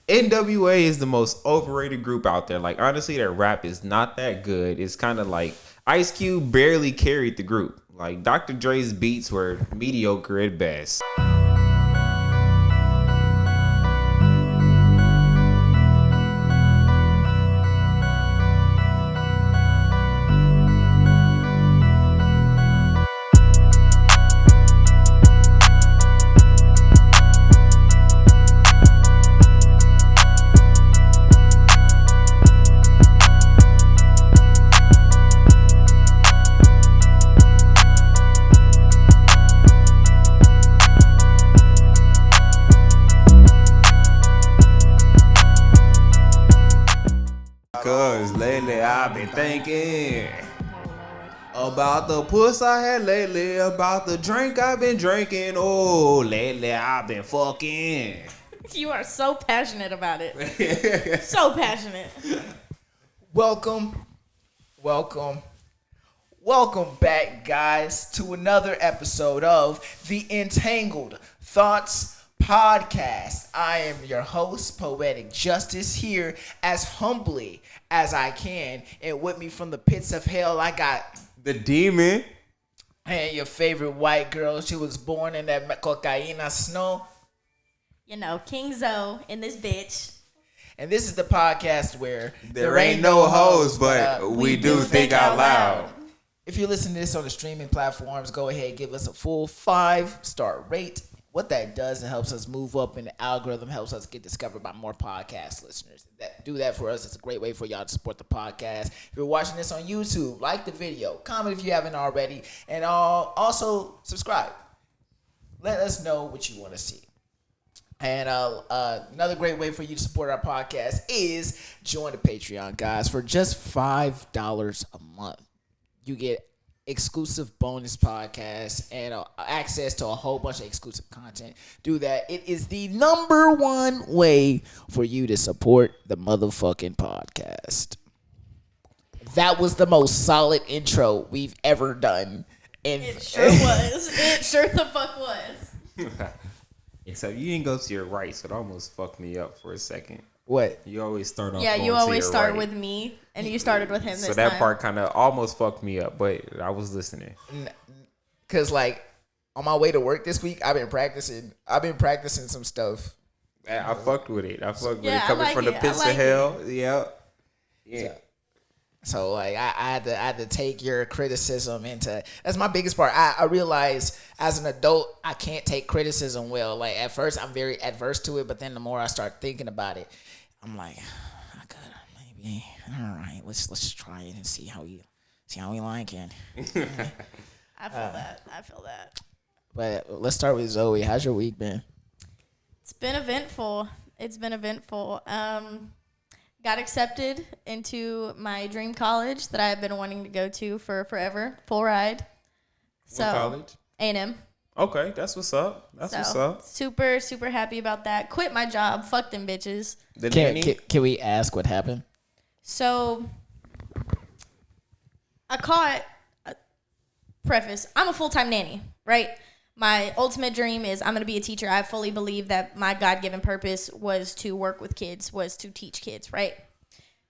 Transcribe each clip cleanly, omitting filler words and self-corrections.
N.W.A. is the most overrated group out there. Like, honestly, their rap is not that good. It's kind of like Ice Cube barely carried the group. Like, Dr. Dre's beats were mediocre at best. Cause lately I've been thinking about the puss I had lately, about the drink I've been drinking. Oh, lately I've been fucking. You are so passionate about it. So passionate. Welcome back, guys, to another episode of the Entangled Thoughts Podcast. I am your host, Poetic Justice, here as humbly as I can. And with me from the pits of hell, I got the demon. And your favorite white girl. She was born in that cocaína snow. You know, King Zoe in this bitch. And this is the podcast where there ain't no hoes, but we do think out loud. If you listen to this on the streaming platforms, go ahead and give us a full 5-star rate. What that does, it helps us move up in the algorithm, helps us get discovered by more podcast listeners. Do that for us. It's a great way for y'all to support the podcast. If you're watching this on YouTube, like the video, comment if you haven't already, and also subscribe. Let us know what you want to see. And another great way for you to support our podcast is join the Patreon, guys. For just $5 a month, you get exclusive bonus podcasts and access to a whole bunch of exclusive content. Do that. It is the number one way for you to support the motherfucking podcast. That was the most solid intro we've ever done. And it sure was. It sure the fuck was. Except you didn't go to your right, so it almost fucked me up for a second. What? You always start off. Yeah, you going always to your start right. with me, and you started with him this time. So that part kind of almost fucked me up, but I was listening. Cause like on my way to work this week, I've been practicing some stuff. I fucked with it. Coming like from the pits of hell. Yeah. So like I had to take your criticism into. That's my biggest part. I realize as an adult I can't take criticism well. Like at first I'm very adverse to it, but then the more I start thinking about it, I'm like, I could maybe. All right, let's just try it and see how we like it. I feel that. But let's start with Zoe. How's your week been? It's been eventful. Got accepted into my dream college that I have been wanting to go to for forever. Full ride. So, what college? A&M. Okay, that's what's up. What's up. Super, super happy about that. Quit my job. Fuck them bitches. Can we ask what happened? So, I caught preface. I'm a full-time nanny, right? My ultimate dream is I'm going to be a teacher. I fully believe that my God-given purpose was to work with kids, was to teach kids, right?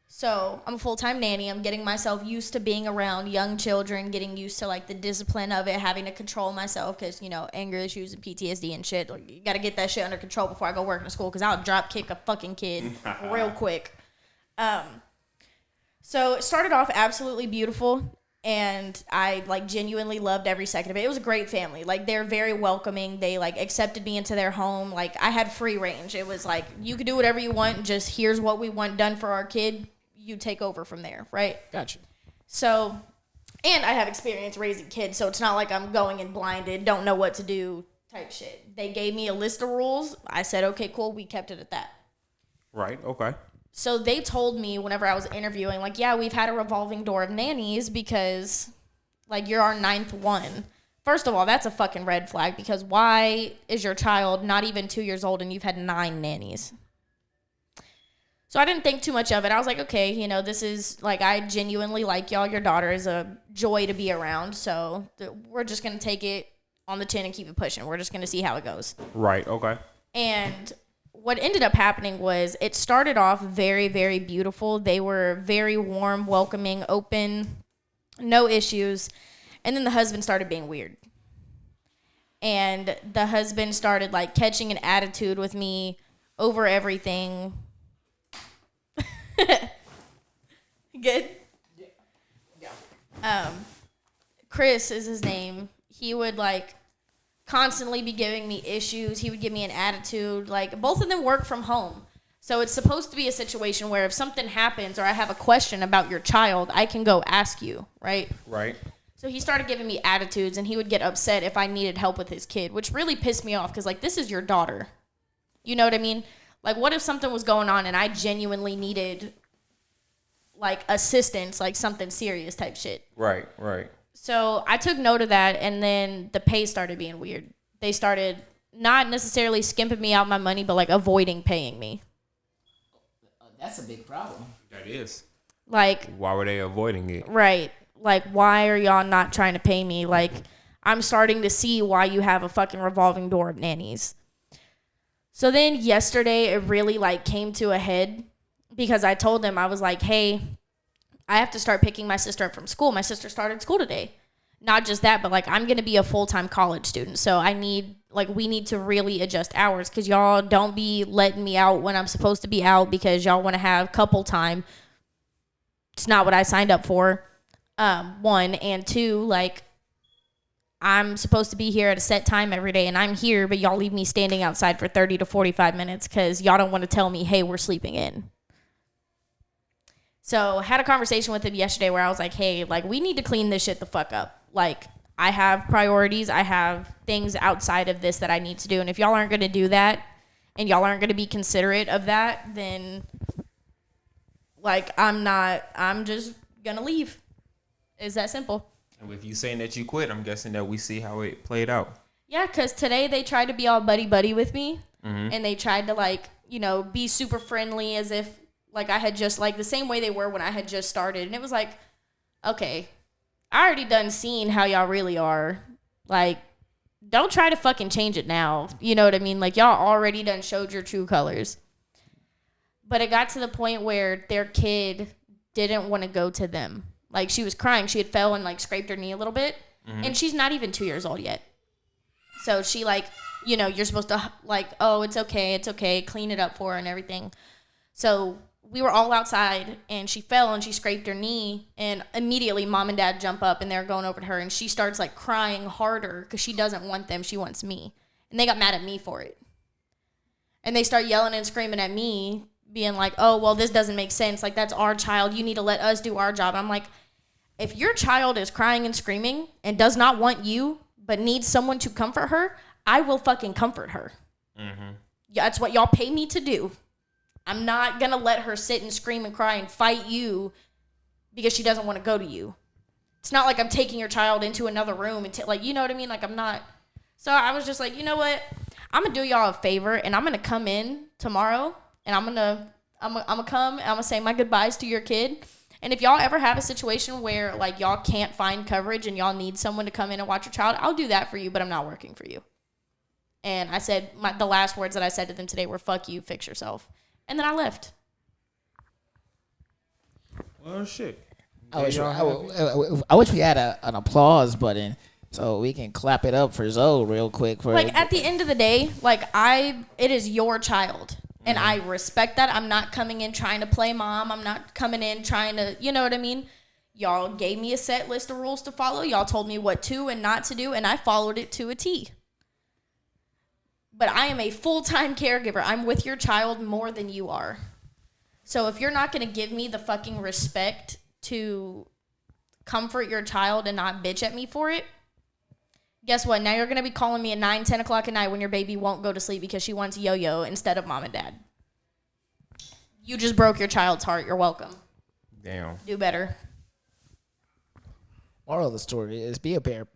So I'm a full-time nanny. I'm getting myself used to being around young children, getting used to like the discipline of it, having to control myself because, you know, anger issues and PTSD and shit. Like, you got to get that shit under control before I go work in a school because I'll drop kick a fucking kid real quick. So it started off absolutely beautiful. And I, like, genuinely loved every second of it. It was a great family. Like, they're very welcoming. They, like, accepted me into their home. Like, I had free range. It was like, you could do whatever you want. Just here's what we want done for our kid. You take over from there, right? Gotcha. So, and I have experience raising kids, so it's not like I'm going in blinded, don't know what to do type shit. They gave me a list of rules. I said, okay, cool. We kept it at that. Right, okay. So they told me whenever I was interviewing, like, yeah, we've had a revolving door of nannies because, like, you're our 9th one. First of all, that's a fucking red flag because why is your child not even 2 years old and you've had 9 nannies? So I didn't think too much of it. I was like, okay, you know, this is, like, I genuinely like y'all. Your daughter is a joy to be around. So we're just going to take it on the chin and keep it pushing. We're just going to see how it goes. Right, okay. And what ended up happening was it started off very, very beautiful. They were very warm, welcoming, open, no issues. And then the husband started being weird. And the husband started like catching an attitude with me over everything. Good? Yeah. Chris is his name. He would like constantly be giving me issues. He would give me an attitude. Like, both of them work from home. So it's supposed to be a situation where if something happens or I have a question about your child, I can go ask you, right? Right. So he started giving me attitudes, and he would get upset if I needed help with his kid, which really pissed me off because, like, this is your daughter. You know what I mean? Like, what if something was going on and I genuinely needed, like, assistance, like something serious type shit? Right, right. So I took note of that, and then the pay started being weird. They started not necessarily skimping me out my money, but like avoiding paying me. That's a big problem. That is. Like, why were they avoiding it? Right. Like, why are y'all not trying to pay me? Like, I'm starting to see why you have a fucking revolving door of nannies. So then yesterday, it really like came to a head because I told them, I was like, hey, I have to start picking my sister up from school. My sister started school today. Not just that, but like I'm going to be a full-time college student. So we need to really adjust hours because y'all don't be letting me out when I'm supposed to be out because y'all want to have couple time. It's not what I signed up for. One, and two, like I'm supposed to be here at a set time every day and I'm here, but y'all leave me standing outside for 30 to 45 minutes because y'all don't want to tell me, hey, we're sleeping in. So I had a conversation with him yesterday where I was like, hey, like we need to clean this shit the fuck up. Like I have priorities. I have things outside of this that I need to do. And if y'all aren't going to do that and y'all aren't going to be considerate of that, then like I'm just going to leave. It's that simple. And with you saying that you quit, I'm guessing that we see how it played out. Yeah, because today they tried to be all buddy-buddy with me. Mm-hmm. And they tried to like, be super friendly as if like I had just like the same way they were when I had just started. And it was like, okay, I already done seen how y'all really are. Like, don't try to fucking change it now. You know what I mean? Like y'all already done showed your true colors. But it got to the point where their kid didn't want to go to them. Like she was crying. She had fell and like scraped her knee a little bit. Mm-hmm. And she's not even 2 years old yet. So she like, you're supposed to like, oh, it's okay. Clean it up for her and everything. So we were all outside and she fell and she scraped her knee and immediately mom and dad jump up and they're going over to her and she starts like crying harder because she doesn't want them. She wants me. And they got mad at me for it. And they start yelling and screaming at me, being like, oh, well, this doesn't make sense. Like, that's our child. You need to let us do our job. I'm like, if your child is crying and screaming and does not want you but needs someone to comfort her, I will fucking comfort her. Mm-hmm. Yeah, that's what y'all pay me to do. I'm not going to let her sit and scream and cry and fight you because she doesn't want to go to you. It's not like I'm taking your child into another room and like, you know what I mean? Like I'm not. So I was just like, you know what? I'm going to do y'all a favor and I'm going to come in tomorrow and I'm going to come and I'm going to say my goodbyes to your kid. And if y'all ever have a situation where like y'all can't find coverage and y'all need someone to come in and watch your child, I'll do that for you, but I'm not working for you. And I said, the last words that I said to them today were, fuck you, fix yourself. And then I left. Well, shit. I wish we had an applause button so we can clap it up for Zoe real quick. At the end of the day, it is your child. And I respect that. I'm not coming in trying to play mom. I'm not coming in trying to, you know what I mean? Y'all gave me a set list of rules to follow. Y'all told me what to and not to do, and I followed it to a T. But I am a full-time caregiver. I'm with your child more than you are. So if you're not going to give me the fucking respect to comfort your child and not bitch at me for it, guess what? Now you're going to be calling me at 9, 10 o'clock at night when your baby won't go to sleep because she wants yo-yo instead of mom and dad. You just broke your child's heart. You're welcome. Damn. Do better. Moral of the story is be a better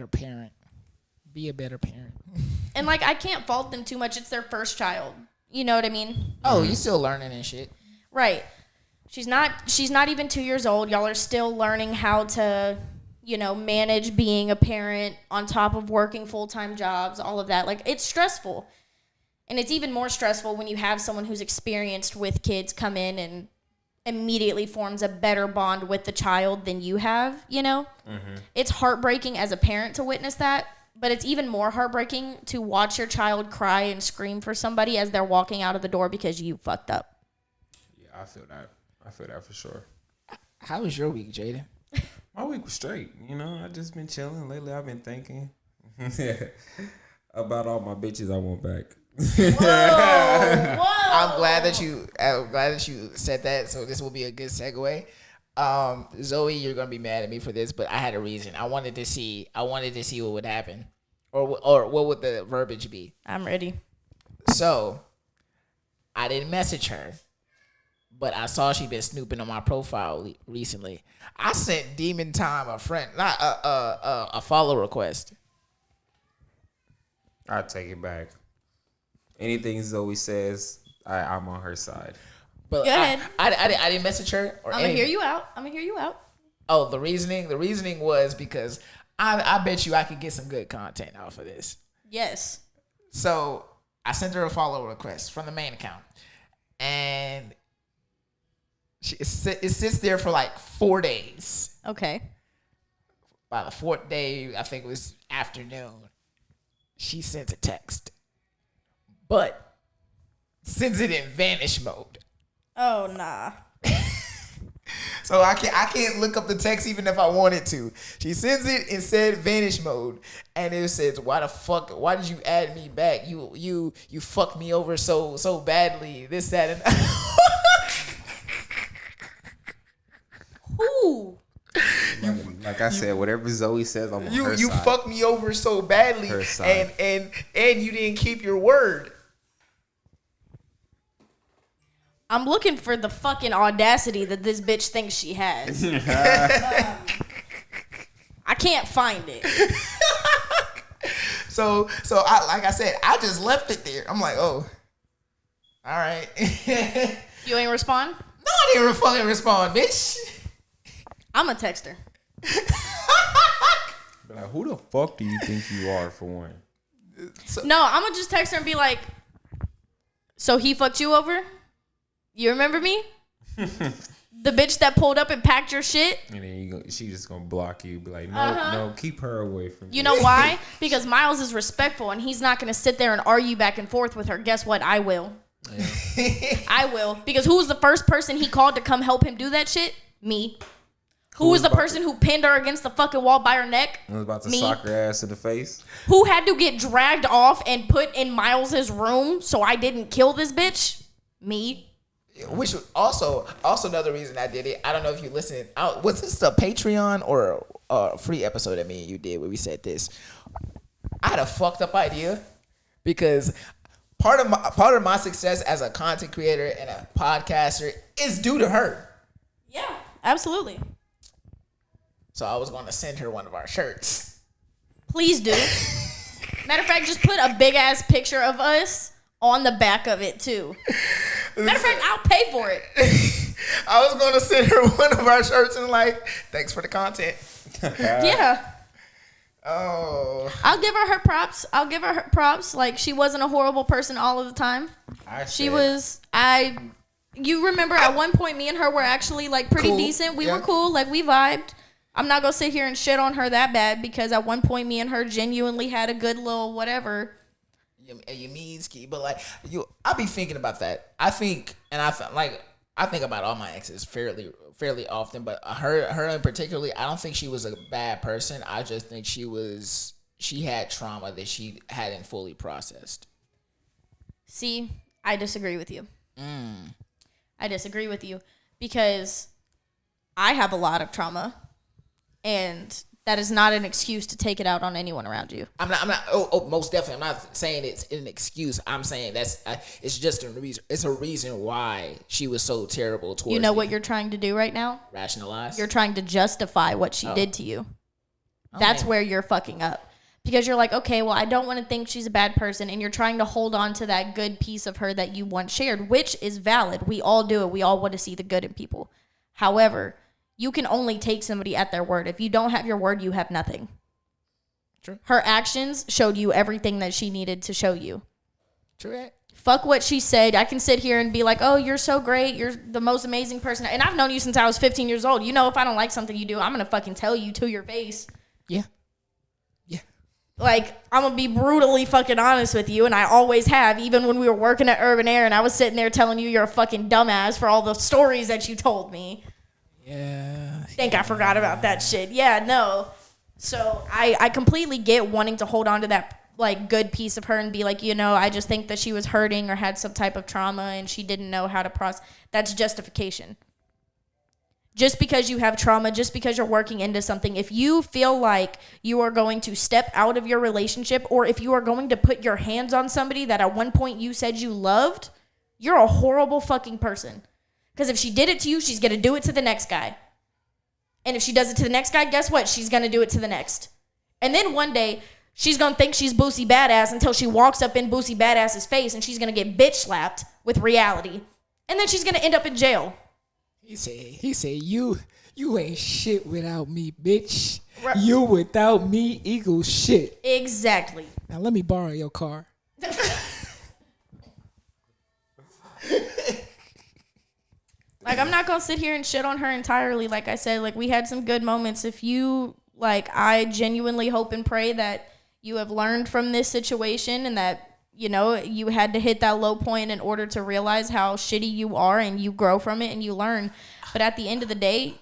parent. Be a better parent. And I can't fault them too much. It's their first child. You know what I mean? Oh, you still learning and shit. Right. She's not even 2 years old. Y'all are still learning how to, manage being a parent on top of working full-time jobs, all of that. It's stressful. And it's even more stressful when you have someone who's experienced with kids come in and immediately forms a better bond with the child than you have, you know? Mm-hmm. It's heartbreaking as a parent to witness that, but it's even more heartbreaking to watch your child cry and scream for somebody as they're walking out of the door because you fucked up. Yeah, I feel that. I feel that for sure. How was your week, Jeiden? My week was straight. You know, I just been chilling. Lately, I've been thinking about all my bitches I want back. Whoa. I'm glad that you said that. So this will be a good segue. Zoe, you're gonna be mad at me for this, but I had a reason. I wanted to see what would happen, or what would the verbiage be. I'm ready. So, I didn't message her, but I saw she'd been snooping on my profile recently. I sent Demon Time a friend, not a follow request. I take it back. Anything Zoe says, I'm on her side. But Go ahead. I didn't message her. I'm gonna hear you out. Oh, the reasoning was because I bet you I could get some good content off of this. Yes. So I sent her a follow request from the main account, and it sits there for like 4 days. Okay. By the fourth day, I think it was afternoon, she sent a text, but sends it in vanish mode. Oh nah. So I can't look up the text even if I wanted to. She sends it in said vanish mode, and it says, "Why did you add me back? You fucked me over so badly. This, that, and." Who? Like I said, whatever Zoe says, I'm on her side. You fucked me over so badly, Her side. and you didn't keep your word. I'm looking for the fucking audacity that this bitch thinks she has. I can't find it. So like I said, I just left it there. I'm like, oh, all right. You ain't respond? No, I didn't fucking respond, bitch. I'm a texter. But like, who the fuck do you think you are, for one? No, I'm gonna just text her and be like, so he fucked you over? You remember me? The bitch that pulled up and packed your shit? And then she just gonna block you. Be like, no, keep her away from me. You know why? Because Miles is respectful and he's not gonna sit there and argue back and forth with her. Guess what? I will. Yeah. I will. Because who was the first person he called to come help him do that shit? Me. Who was the person who pinned her against the fucking wall by her neck? I was about to sock her ass in the face. Who had to get dragged off and put in Miles's room so I didn't kill this bitch? Me. Which was also another reason I did it. I don't know if you listened. Was this a Patreon or a free episode that me and you did where we said this? I had a fucked up idea because part of my success as a content creator and a podcaster is due to her. Yeah, absolutely. So I was going to send her one of our shirts. Please do. Matter of fact, just put a big ass picture of us on the back of it too. Matter of fact, I'll pay for it. I was going to send her one of our shirts and like, thanks for the content. Yeah. Oh. I'll give her props. Like, she wasn't a horrible person all of the time. You remember at one point me and her were actually like pretty cool. Decent. We were cool. Like, we vibed. I'm not going to sit here and shit on her that bad because at one point me and her genuinely had a good little whatever. You mean ski, but like I be thinking about that. I think about all my exes fairly often, but her in particularly, I don't think she was a bad person. I just think she had trauma that she hadn't fully processed. See, I disagree with you. I disagree with you because I have a lot of trauma, and that is not an excuse to take it out on anyone around you. I'm not. Oh, most definitely. I'm not saying it's an excuse. I'm saying it's just a reason. It's a reason why she was so terrible towards you know what you're trying to do right now? Rationalize? You're trying to justify what she did to you. That's where you're fucking up. Because you're like, okay, well, I don't want to think she's a bad person, and you're trying to hold on to that good piece of her that you once shared, which is valid. We all do it. We all want to see the good in people. However, you can only take somebody at their word. If you don't have your word, you have nothing. True. Her actions showed you everything that she needed to show you. True. Fuck what she said. I can sit here and be like, oh, you're so great. You're the most amazing person. And I've known you since I was 15 years old. You know, if I don't like something you do, I'm going to fucking tell you to your face. Yeah. Like, I'm going to be brutally fucking honest with you, and I always have, even when we were working at Urban Air, and I was sitting there telling you you're a fucking dumbass for all the stories that you told me. Yeah. Think I forgot about that shit. Yeah, no. So, I completely get wanting to hold on to that, like, good piece of her and be like, you know, I just think that she was hurting or had some type of trauma and she didn't know how to process. That's justification. Just because you have trauma, just because you're working into something, if you feel like you are going to step out of your relationship or if you are going to put your hands on somebody that at one point you said you loved, you're a horrible fucking person. Because if she did it to you, she's going to do it to the next guy. And if she does it to the next guy, guess what? She's going to do it to the next. And then one day, she's going to think she's Boosie Badass until she walks up in Boosie Badass's face and she's going to get bitch slapped with reality. And then she's going to end up in jail. He said, you ain't shit without me, bitch. Right. You without me equals shit. Exactly. Now let me borrow your car. Like, I'm not going to sit here and shit on her entirely. Like I said, like, we had some good moments. If you, like, I genuinely hope and pray that you have learned from this situation and that, you know, you had to hit that low point in order to realize how shitty you are and you grow from it and you learn. But at the end of the day,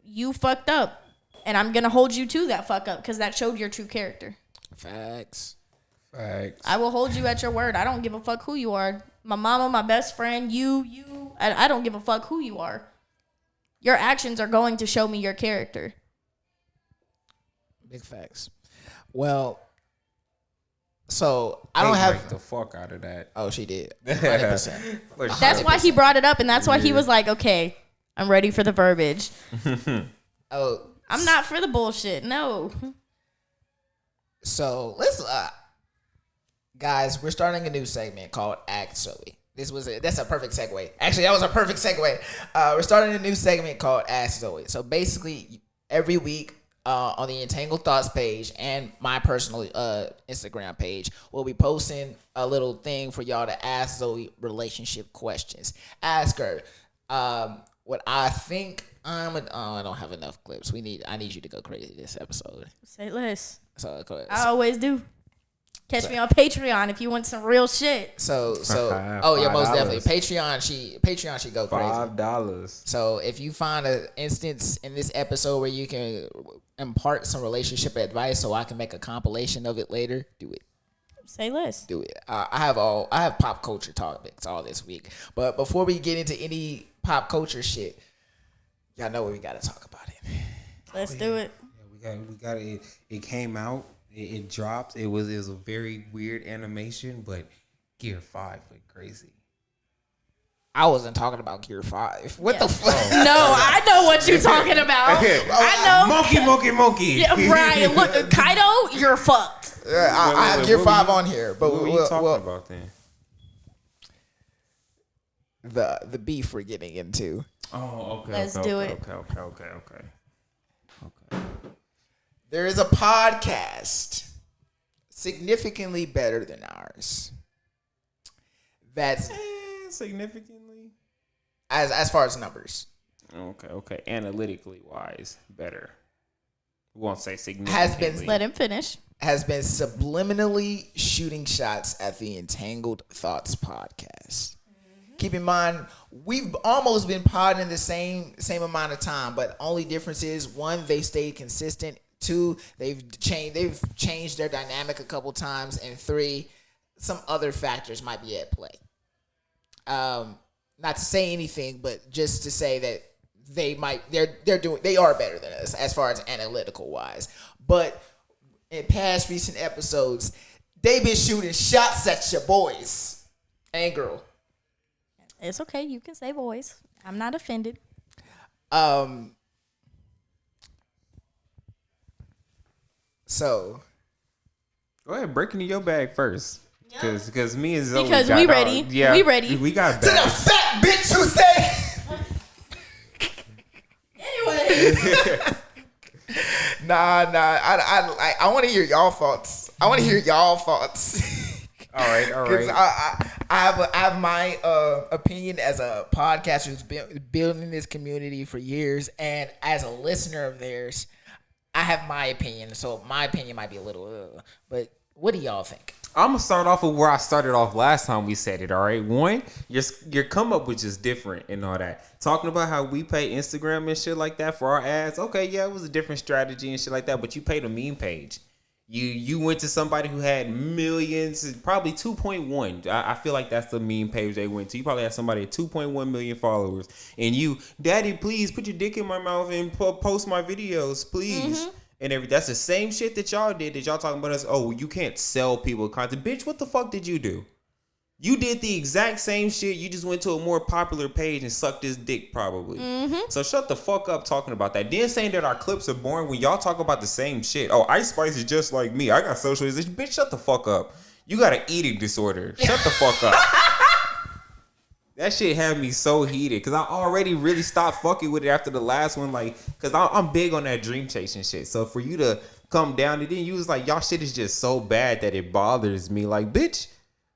you fucked up. And I'm going to hold you to that fuck up because that showed your true character. Facts. I will hold you at your word. I don't give a fuck who you are. My mama, my best friend, you. I don't give a fuck who you are. Your actions are going to show me your character. Big facts. Well, so I don't have the fuck out of that. Oh, she did. 100%. That's why he brought it up, and that's why he was like, "Okay, I'm ready for the verbiage." Oh, I'm not for the bullshit. No. So let's, guys, we're starting a new segment called Act Zoe. That's a perfect segue. Actually, that was a perfect segue. We're starting a new segment called Ask Zoe. So basically, every week on the Entangled Thoughts page and my personal Instagram page, we'll be posting a little thing for y'all to ask Zoe relationship questions. Ask her what I think. I don't have enough clips. I need you to go crazy this episode. Say less. So go ahead. I always do. Catch me on Patreon if you want some real shit. So oh yeah, most definitely. Patreon she go crazy. $5. So if you find an instance in this episode where you can impart some relationship advice so I can make a compilation of it later, do it. Say less. Do it. I have pop culture topics all this week. But before we get into any pop culture shit, y'all know what we gotta talk about it. Let's do it. Yeah, we got it. It came out. It dropped. It was a very weird animation, but Gear 5 went crazy. I wasn't talking about Gear 5. What the fuck? No, I know what you're talking about. I know. Monkey. Yeah, right. Look, Kaido, you're fucked. I have Gear 5 on here. But what were you talking about then? The beef we're getting into. Oh, okay. Let's do it. Okay. There is a podcast significantly better than ours. That's significantly as far as numbers. Okay. Analytically wise, better. We won't say significantly. Let him finish. Has been subliminally shooting shots at the Entangled Thoughts podcast. Keep in mind, we've almost been podding the same amount of time, but only difference is, one, they stayed consistent. Two, they've changed their dynamic a couple times, and three, some other factors might be at play. Not to say anything, but just to say that they are better than us as far as analytical wise. But in past recent episodes, they've been shooting shots at your boys and girl. It's okay. You can say boys. I'm not offended. So, go ahead, break into your bag first, because me and Zoe because we ready. Yeah, we ready. We got to the fat bitch who say. Anyway. Nah. I want to hear y'all thoughts. All right. I I have my opinion as a podcaster who's been building this community for years, and as a listener of theirs, I have my opinion. So my opinion might be a little, but what do y'all think? I'm gonna start off with where I started off last time we said it. All right, one, your come up was just different and all that. Talking about how we pay Instagram and shit like that for our ads. Okay, yeah, it was a different strategy and shit like that. But you paid a meme page. You went to somebody who had millions, probably 2.1. I feel like that's the meme page they went to. You probably had somebody at 2.1 million followers, and you, Daddy, please put your dick in my mouth and post my videos, please. And that's the same shit that y'all did. That y'all talking about us. Oh, you can't sell people content, bitch. What the fuck did you do? You did the exact same shit. You just went to a more popular page and sucked his dick, probably. So shut the fuck up talking about that. Then saying that our clips are boring when y'all talk about the same shit. Oh, Ice Spice is just like me. I got socialization. Bitch, shut the fuck up. You got an eating disorder. Shut the fuck up. That shit had me so heated because I already really stopped fucking with it after the last one. Like, because I'm big on that dream chasing shit. So for you to come down and then you was like, y'all shit is just so bad that it bothers me. Like, bitch.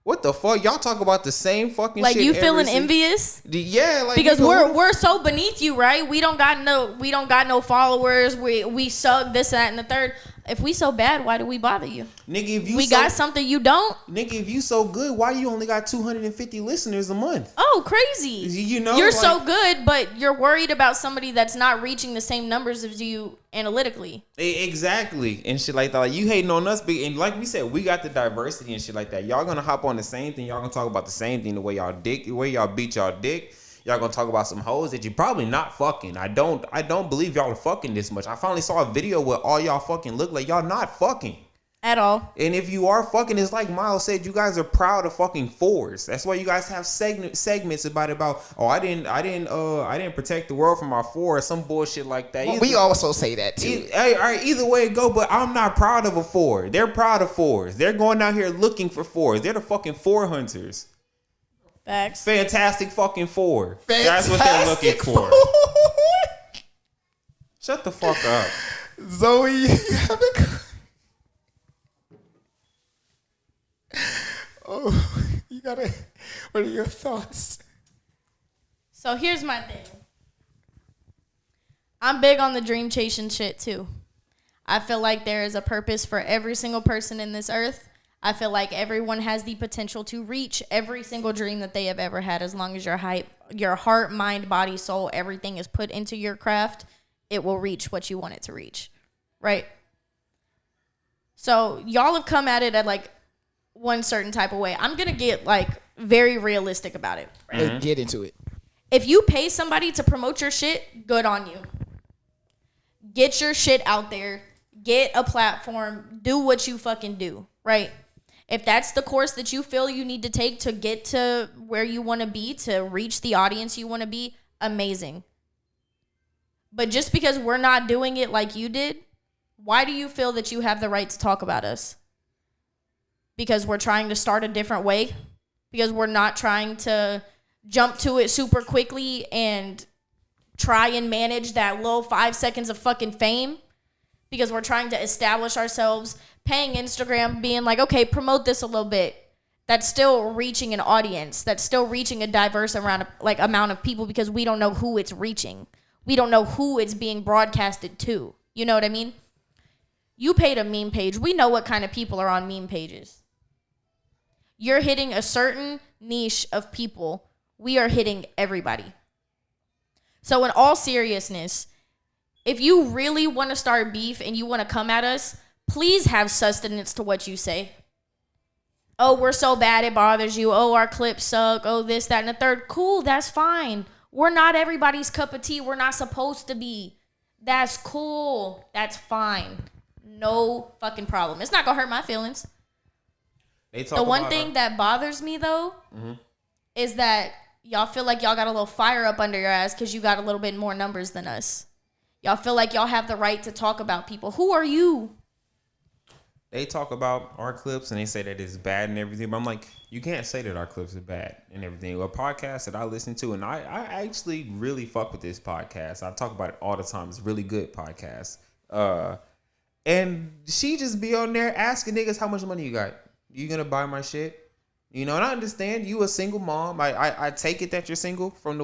What the fuck? Y'all talk about the same fucking like shit. Like you feeling envious? Yeah, like because we're so beneath you, right? We don't got no followers. We suck this, that, and the third. If we so bad, why do we bother you? Nigga, if you got something you don't? Nigga, if you so good, why you only got 250 listeners a month? Oh, crazy. You know, you're so good, but you're worried about somebody that's not reaching the same numbers as you analytically. Exactly. And shit like that. Like, you hating on us, and like we said, we got the diversity and shit like that. Y'all gonna hop on the same thing. Y'all gonna talk about the same thing, the way y'all beat y'all dick. Y'all gonna talk about some hoes that you probably not fucking. I don't believe y'all are fucking this much. I finally saw a video where all y'all fucking look like y'all not fucking. At all. And if you are fucking, it's like Miles said, you guys are proud of fucking fours. That's why you guys have segments about oh, I didn't protect the world from our four or some bullshit like that. Well, we also say that too. All right, either way it go, but I'm not proud of a four. They're proud of fours. They're going out here looking for fours. They're the fucking four hunters. Facts. Fantastic fucking four. That's what they're looking for. Shut the fuck up. Zoe, you have a... Oh, you gotta... What are your thoughts? So here's my thing. I'm big on the dream chasing shit too. I feel like there is a purpose for every single person in this earth. I feel like everyone has the potential to reach every single dream that they have ever had as long as your heart, mind, body, soul, everything is put into your craft, it will reach what you want it to reach, right? So y'all have come at it at like one certain type of way. I'm going to get like very realistic about it. Right? Mm-hmm. Get into it. If you pay somebody to promote your shit, good on you. Get your shit out there. Get a platform. Do what you fucking do, right? If that's the course that you feel you need to take to get to where you want to be, to reach the audience you want to be, amazing. But just because we're not doing it like you did, why do you feel that you have the right to talk about us? Because we're trying to start a different way? Because we're not trying to jump to it super quickly and try and manage that little 5 seconds of fucking fame? Because we're trying to establish ourselves, paying Instagram, being like, okay, promote this a little bit. That's still reaching an audience. That's still reaching a diverse amount of people because we don't know who it's reaching. We don't know who it's being broadcasted to. You know what I mean? You paid a meme page. We know what kind of people are on meme pages. You're hitting a certain niche of people. We are hitting everybody. So in all seriousness, if you really want to start beef and you want to come at us, please have sustenance to what you say. Oh, we're so bad it bothers you. Oh, our clips suck. Oh, this, that, and the third. Cool, that's fine. We're not everybody's cup of tea. We're not supposed to be. That's cool. That's fine. No fucking problem. It's not going to hurt my feelings. The one thing that bothers me, though, is that y'all feel like y'all got a little fire up under your ass because you got a little bit more numbers than us. Y'all feel like y'all have the right to talk about people. Who are you? They talk about our clips and they say that it's bad and everything. But I'm like, you can't say that our clips are bad and everything. A podcast that I listen to, and I actually really fuck with this podcast. I talk about it all the time. It's a really good podcast. And she just be on there asking niggas how much money you got. You gonna buy my shit? You know, and I understand you a single mom. I take it that you're single from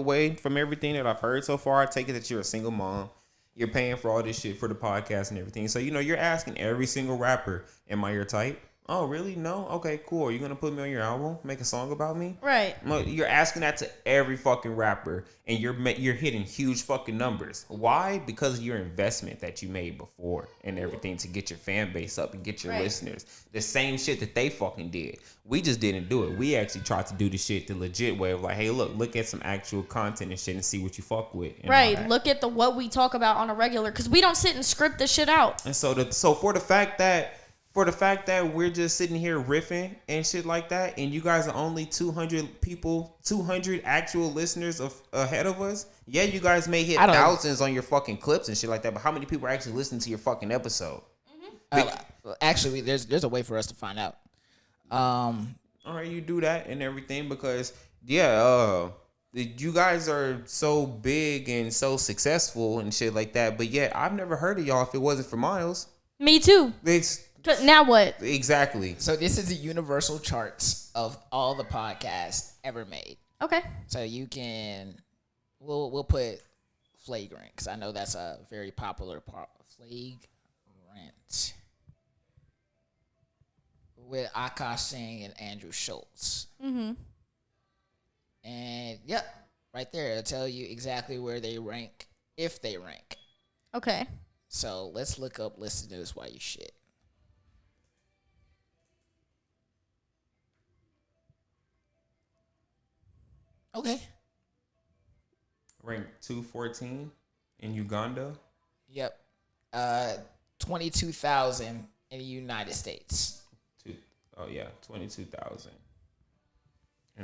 everything that I've heard so far. I take it that you're a single mom. You're paying for all this shit for the podcast and everything. So, you know, you're asking every single rapper, am I your type? Oh, really? No? Okay, cool. Are you going to put me on your album? Make a song about me? Right. You're asking that to every fucking rapper, and you're hitting huge fucking numbers. Why? Because of your investment that you made before and everything to get your fan base up and get your listeners. The same shit that they fucking did. We just didn't do it. We actually tried to do the shit the legit way of like, hey, look at some actual content and shit and see what you fuck with. Right. Look at what we talk about on a regular, because we don't sit and script this shit out. And so for the fact that we're just sitting here riffing and shit like that, and you guys are only 200 people, 200 actual listeners ahead of us. Yeah, you guys may hit thousands on your fucking clips and shit like that, but how many people are actually listening to your fucking episode? Actually, there's a way for us to find out. All right, you do that and everything because you guys are so big and so successful and shit like that. But yet, I've never heard of y'all if it wasn't for Miles. Me too. Now what? Exactly. So this is the universal charts of all the podcasts ever made. Okay. So you can, we'll put Flagrant because I know that's a very popular part. Flagrant with Akash Singh and Andrew Schultz. Mm-hmm. And yep, right there it'll tell you exactly where they rank if they rank. Okay. So let's look up Listen to This While You Shit. Okay. Ranked 214 in Uganda. Yep. 22,000 in the United States. 22,000.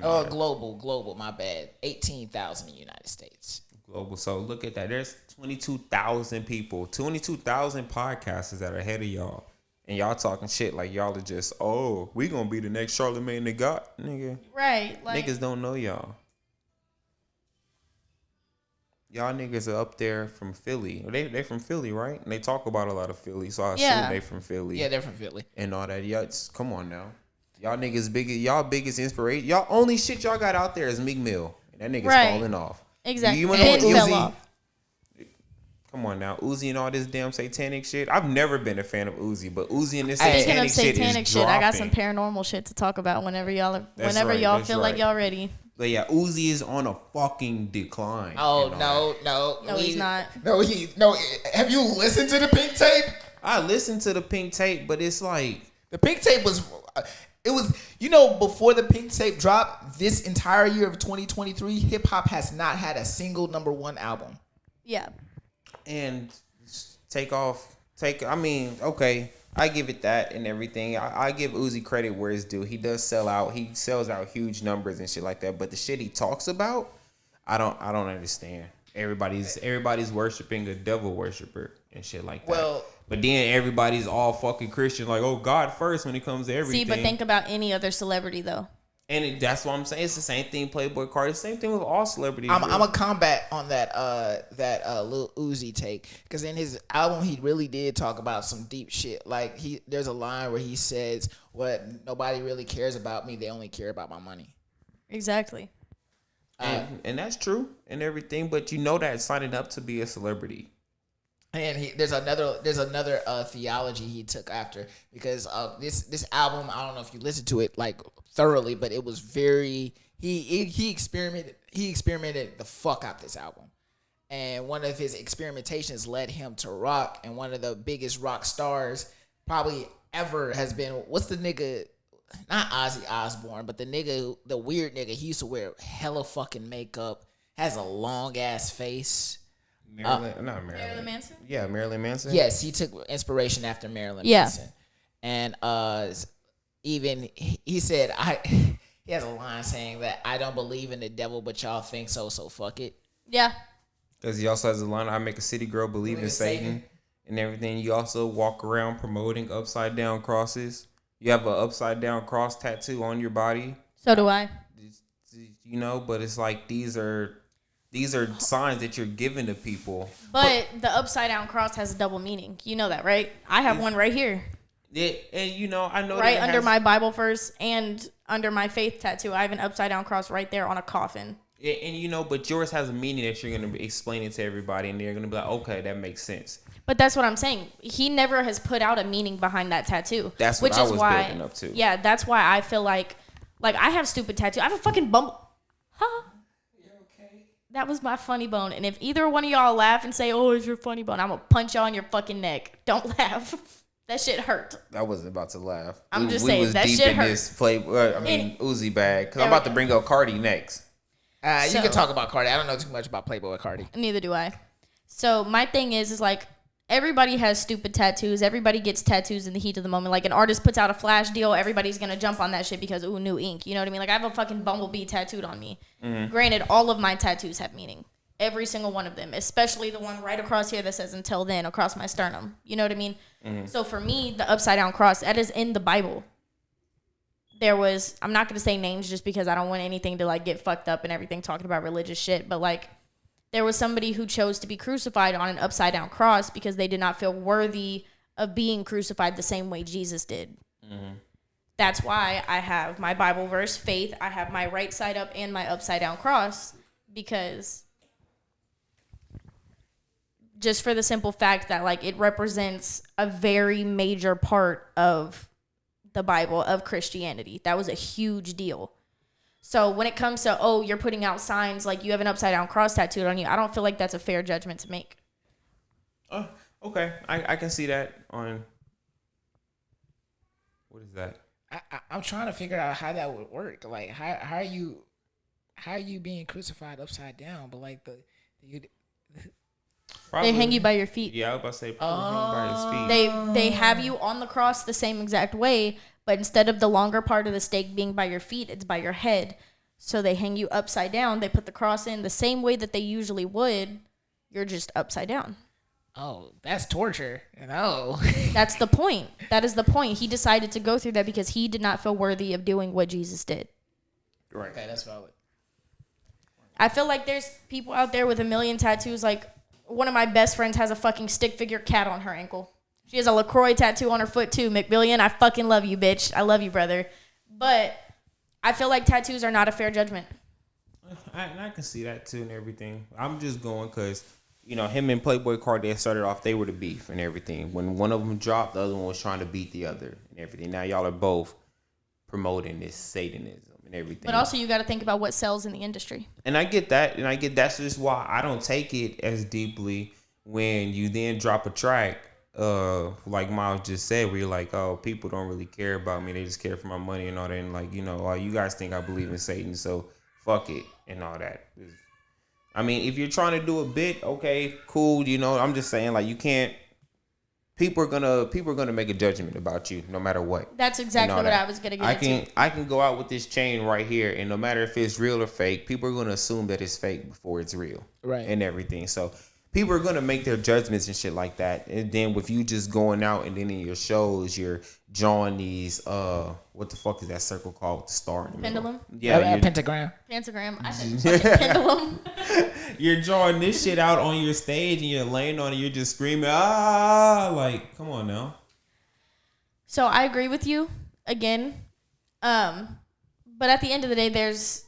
Oh, global, my bad. 18,000 in the United States. Global. So look at that. There's 22,000 people, 22,000 podcasters that are ahead of y'all. And y'all talking shit like y'all are just, we gonna be the next Charlemagne the God, nigga. Right. Like, niggas don't know y'all. Y'all niggas are up there from Philly. They from Philly, right? And they talk about a lot of Philly, so I assume they from Philly. Yeah, they're from Philly. And all that. Yeah, come on now. Y'all niggas biggest inspiration. Y'all only shit y'all got out there is Meek Mill. And that nigga's falling off. Exactly. You know fell off. Come on now, Uzi and all this damn satanic shit. I've never been a fan of Uzi, but Uzi and this satanic shit is dropping. I got some paranormal shit to talk about whenever y'all feel like y'all ready. But yeah, Uzi is on a fucking decline. Oh no, he's not. No. Have you listened to the Pink Tape? I listened to the Pink Tape, but it's like the Pink Tape was. It was, before the Pink Tape dropped, this entire year of 2023, hip hop has not had a single number one album. Yeah. And okay, I give it that and everything. I give Uzi credit where it's due. He does sell out. He sells out huge numbers and shit like that. But the shit he talks about, I don't understand. Everybody's worshiping a devil worshiper and shit like that. Well, but then everybody's all fucking Christian, like, God first when it comes to everything. See, but think about any other celebrity though. And that's what I'm saying. It's the same thing, Playboy Cardi. Same thing with all celebrities. I'm a combat on that Lil Uzi take, because in his album he really did talk about some deep shit. Like there's a line where he says, "What nobody really cares about me. They only care about my money." Exactly. And that's true and everything, but that's signing up to be a celebrity. And there's another theology he took after, because this album, I don't know if you listened to it like thoroughly, but it was very he experimented the fuck out this album, and one of his experimentations led him to rock, and one of the biggest rock stars probably ever has been, what's the nigga, not Ozzy Osbourne, but the weird nigga, he used to wear hella fucking makeup, has a long ass face. Marilyn Manson? Yeah, Marilyn Manson. Yes, he took inspiration after Marilyn Manson. And even he said, he has a line saying that, "I don't believe in the devil, but y'all think so fuck it." Yeah. Because he also has a line, "I make a city girl believe in Satan and everything." You also walk around promoting upside down crosses. You have an upside down cross tattoo on your body. So do I. But it's like these are signs that you're giving to people. But the upside down cross has a double meaning. You know that, right? I have one right here. Yeah, and I know right under my Bible verse, and under my faith tattoo, I have an upside down cross right there on a coffin. Yeah, and but yours has a meaning that you're gonna be explaining to everybody, and they're gonna be like, okay, that makes sense. But that's what I'm saying. He never has put out a meaning behind that tattoo. That's what I was building up to. Yeah, that's why I feel like I have stupid tattoos. I have a fucking bumble. Huh? You're okay. That was my funny bone. And if either one of y'all laugh and say, "Oh, it's your funny bone," I'm gonna punch y'all in your fucking neck. Don't laugh. That shit hurt. I wasn't about to laugh. I'm just saying, that shit hurt. This Uzi bag, because I'm about to bring up Cardi next. You can talk about Cardi. I don't know too much about Playboy Cardi. Neither do I. So my thing is like, everybody has stupid tattoos. Everybody gets tattoos in the heat of the moment. Like, an artist puts out a flash deal, everybody's gonna jump on that shit because, ooh, new ink. You know what I mean? Like, I have a fucking bumblebee tattooed on me. Mm-hmm. Granted, all of my tattoos have meaning. Every single one of them, especially the one right across here that says "Until Then" across my sternum. You know what I mean? Mm-hmm. So for me, the upside down cross, that is in the Bible. There was, I'm not gonna say names just because I don't want anything to like get fucked up and everything talking about religious shit, but like, there was somebody who chose to be crucified on an upside down cross because they did not feel worthy of being crucified the same way Jesus did. Mm-hmm. That's why I have my Bible verse, faith. I have my right side up and my upside down cross, because just for the simple fact that like, it represents a very major part of the Bible, of Christianity. That was a huge deal. So when it comes to, oh, you're putting out signs like you have an upside down cross tattooed on you, I don't feel like that's a fair judgment to make. Oh, okay. I can see that on, what is that? I'm trying to figure out how that would work. Like, how are you being crucified upside down? But like they hang you by your feet. Yeah, I was about to say probably hang by his feet. They have you on the cross the same exact way, but instead of the longer part of the stake being by your feet, it's by your head. So they hang you upside down. They put the cross in the same way that they usually would. You're just upside down. Oh, that's torture. No. That's the point. That is the point. He decided to go through that because he did not feel worthy of doing what Jesus did. Right. Okay, that's valid. I feel like there's people out there with a million tattoos. Like, one of my best friends has a fucking stick figure cat on her ankle. She has a LaCroix tattoo on her foot too. McBillion, I fucking love you, bitch. I love you, brother. But I feel like tattoos are not a fair judgment. I can see that too and everything. I'm just going because, him and Playboy Cardi, they started off, they were the beef and everything. When one of them dropped, the other one was trying to beat the other and everything. Now y'all are both promoting this Satanism and everything. But also you got to think about what sells in the industry. And I get that. And I get that's just why I don't take it as deeply when you then drop a track, like Miles just said, where you're like, oh, people don't really care about me. They just care for my money and all that. And like, oh, you guys think I believe in Satan, so fuck it and all that. I mean, if you're trying to do a bit, okay, cool. I'm just saying, like, you can't. People are gonna make a judgment about you no matter what. That's exactly what I was gonna get into. I can go out with this chain right here, and no matter if it's real or fake, people are gonna assume that it's fake before it's real, right? And everything. So people are gonna make their judgments and shit like that. And then with you just going out and then in your shows, you're drawing these what the fuck is that circle called with the star in the pendulum? Middle? Yeah, pentagram. Pentagram. I said fucking pendulum. You're drawing this shit out on your stage and you're laying on it. You're just screaming, ah! Like, come on now. So I agree with you again, but at the end of the day, there's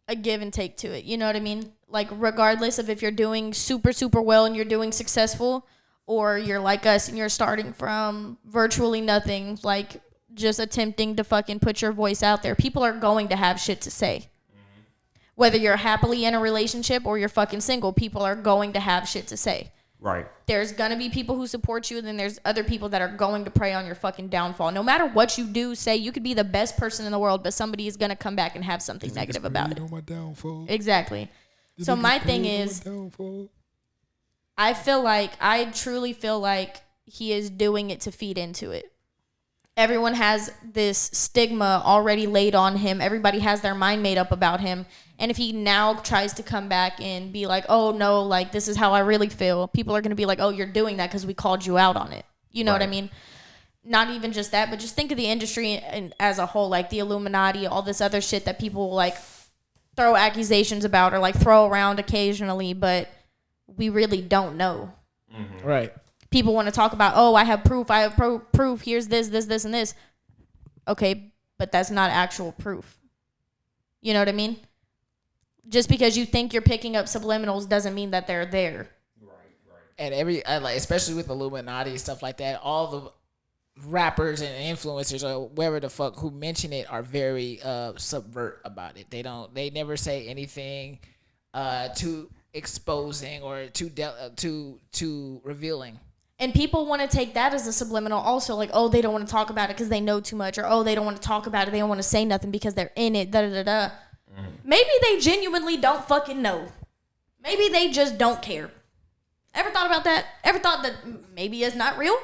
a give and take to it. You know what I mean? Like, regardless of if you're doing super, super well and you're doing successful, or you're like us and you're starting from virtually nothing, like just attempting to fucking put your voice out there, people are going to have shit to say. Mm-hmm. Whether you're happily in a relationship or you're fucking single, people are going to have shit to say. Right. There's going to be people who support you, and then there's other people that are going to prey on your fucking downfall. No matter what you do, say, you could be the best person in the world, but somebody is going to come back and have something negative about it. On my downfall. Exactly. So my thing is, I truly feel like he is doing it to feed into it. Everyone has this stigma already laid on him. Everybody has their mind made up about him. And if he now tries to come back and be like, oh, no, like, this is how I really feel, people are going to be like, oh, you're doing that because we called you out on it. You know what I mean? Not even just that, but just think of the industry as a whole, like the Illuminati, all this other shit that people like throw accusations about or like throw around occasionally, but we really don't know. Mm-hmm. Right. People want to talk about, oh, I have proof, here's this, and this. Okay, but that's not actual proof. You know what I mean? Just because you think you're picking up subliminals doesn't mean that they're there. And like, especially with Illuminati and stuff like that, all the rappers and influencers or whoever the fuck who mention it are very subvert about it. They never say anything too exposing or too revealing. And people want to take that as a subliminal also, like, oh, they don't want to talk about it because they know too much, or oh, they don't want to talk about it, they don't want to say nothing because they're in it, da-da-da-da. Maybe they genuinely don't fucking know. Maybe they just don't care. Ever thought about that? Ever thought that maybe it's not real?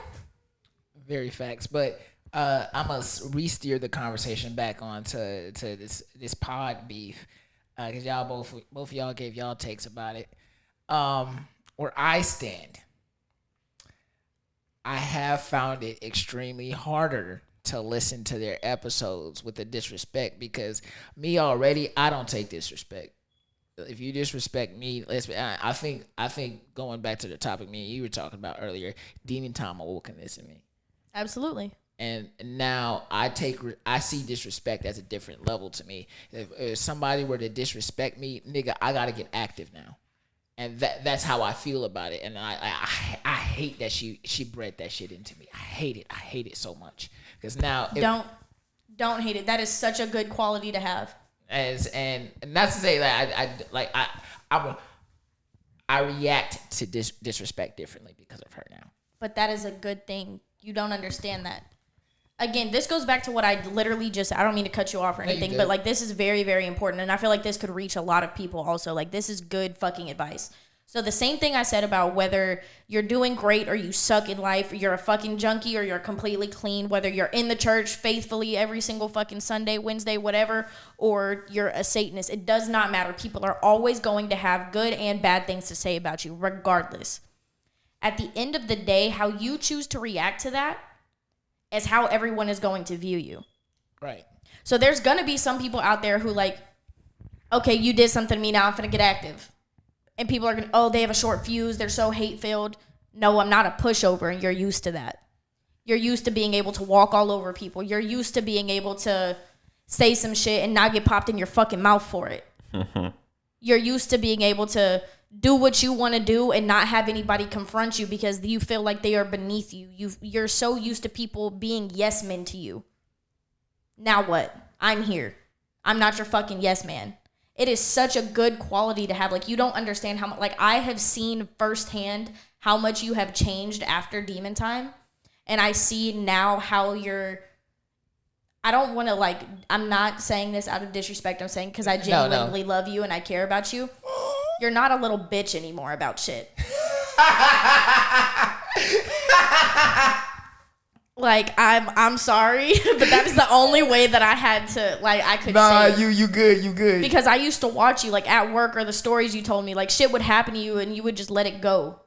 Very facts. But I must re-steer the conversation back on to this pod beef. Because y'all both of y'all gave y'all takes about it. Where I stand, I have found it extremely harder to listen to their episodes with the disrespect, because me already, I don't take disrespect. If you disrespect me, I think going back to the topic me and you were talking about earlier, Demon Time awokeness in me. Absolutely. And now I see disrespect as a different level to me. If somebody were to disrespect me, nigga, I gotta get active now. And that's how I feel about it. And I hate that she bred that shit into me. I hate it so much. Because now don't hate it. That is such a good quality to have. And not to say that I react to disrespect differently because of her now. But that is a good thing. You don't understand that. Again, this goes back to what I literally just, I don't mean to cut you off or anything, but like this is very, very important. And I feel like this could reach a lot of people also. Like this is good fucking advice. So the same thing I said about whether you're doing great or you suck in life, or you're a fucking junkie or you're completely clean, whether you're in the church faithfully every single fucking Sunday, Wednesday, whatever, or you're a Satanist, it does not matter. People are always going to have good and bad things to say about you, regardless. At the end of the day, how you choose to react to that is how everyone is going to view you. Right. So there's going to be some people out there who like, okay, you did something to me, now I'm going to get active. And people are going to, oh, they have a short fuse, they're so hate-filled. No, I'm not a pushover, and you're used to that. You're used to being able to walk all over people. You're used to being able to say some shit and not get popped in your fucking mouth for it. You're used to being able to do what you want to do and not have anybody confront you because you feel like they are beneath you. You're so used to people being yes men to you. Now what? I'm here. I'm not your fucking yes man. It is such a good quality to have. Like, you don't understand how much, like, I have seen firsthand how much you have changed after Demon Time. And I see now how you're, I don't want to, like, I'm not saying this out of disrespect. I'm saying because I genuinely love you and I care about you. You're not a little bitch anymore about shit. Like, I'm sorry, but that is the only way that I had to, like, I could say it. you good. Because I used to watch you, like, at work, or the stories you told me, like, shit would happen to you and you would just let it go.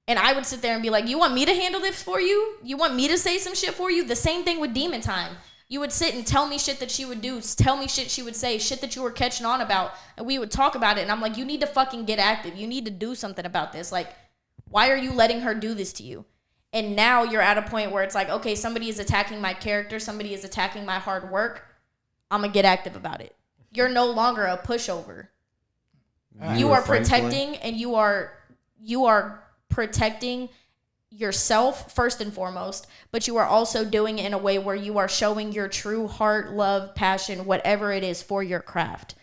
And I would sit there and be like, you want me to handle this for you? You want me to say some shit for you? The same thing with Demon Time. You would sit and tell me shit that she would do, tell me shit she would say, shit that you were catching on about, and we would talk about it, and I'm like, you need to fucking get active. You need to do something about this. Like, why are you letting her do this to you? And now you're at a point where it's like, okay, somebody is attacking my character, somebody is attacking my hard work, I'm going to get active about it. You're no longer a pushover. You are protecting, and you are protecting yourself first and foremost, but you are also doing it in a way where you are showing your true heart, love, passion, whatever it is for your craft.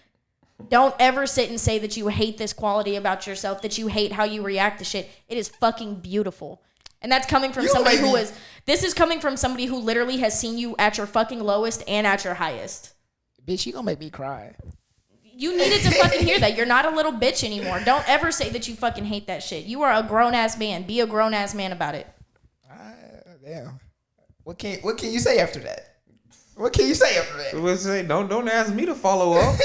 Don't ever sit and say that you hate this quality about yourself, that you hate how you react to shit. It is fucking beautiful. And that's coming from somebody this is coming from somebody who literally has seen you at your fucking lowest and at your highest. Bitch, you gonna make me cry. You needed to fucking hear that. You're not a little bitch anymore. Don't ever say that you fucking hate that shit. You are a grown-ass man. Be a grown-ass man about it. Damn. What can you say after that? What can you say after that? Let's say, don't ask me to follow up.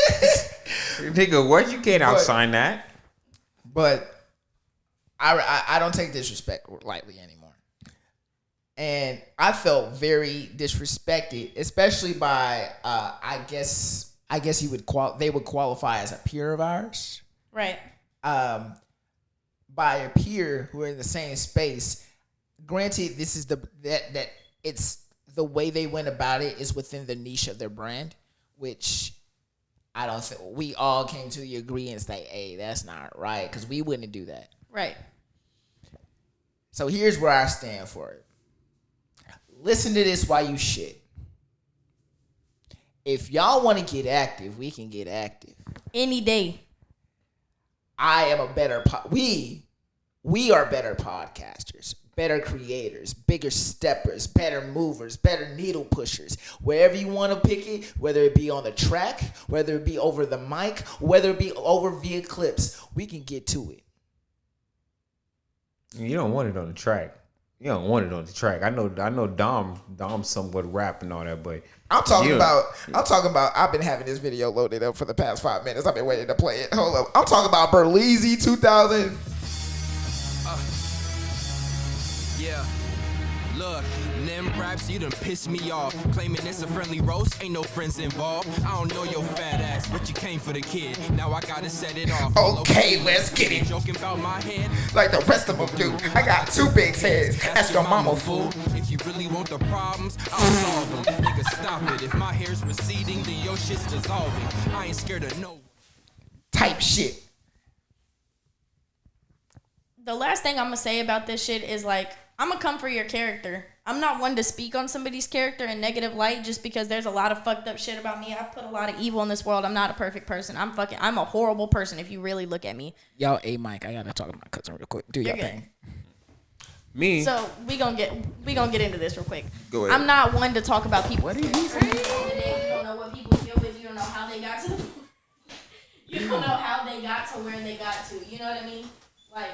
Nigga, what? You can't outshine that. But I don't take disrespect lightly anymore. And I felt very disrespected, especially by I guess they would qualify as a peer of ours. Right. By a peer who are in the same space. Granted, this is that it's the way they went about it is within the niche of their brand, which I don't think we all came to the agreement that, hey, that's not right, because we wouldn't do that. Right. So here's where I stand for it. Listen to this while you shit. If y'all want to get active, we can get active. Any day. I am a better we are better podcasters, better creators, bigger steppers, better movers, better needle pushers. Wherever you want to pick it, whether it be on the track, whether it be over the mic, whether it be over via clips, we can get to it. You don't want it on the track. You don't want it on the track. I know Dom's somewhat rap and all that, but I'm talking about I've been having this video loaded up for the past 5 minutes. I've been waiting to play it. Hold up. I'm talking about Berleezy 2000. Yeah. Look, them raps, you done piss me off. Claiming it's a friendly roast, ain't no friends involved. I don't know your fat ass, but you came for the kid. Now I gotta set it off. Okay, let's get it. Joking about my head, like the rest of them do. I got 2 big heads. Ask your mama, fool. If you really want the problems, I'll solve them. Nigga, stop it. If my hair's receding, then your shit's dissolving. I ain't scared of no type shit. The last thing I'm gonna say about this shit is like, I'm gonna come for your character. I'm not one to speak on somebody's character in negative light just because there's a lot of fucked up shit about me. I've put a lot of evil in this world. I'm not a perfect person. I'm a horrible person if you really look at me. Y'all, Mike, I gotta talk to my cousin real quick. Do your thing. Me. So we gonna get into this real quick. Go ahead. I'm not one to talk about people. What did he say? You don't know what people deal with. You don't know how they got to. You don't know how they got to where they got to. You know what I mean? Like,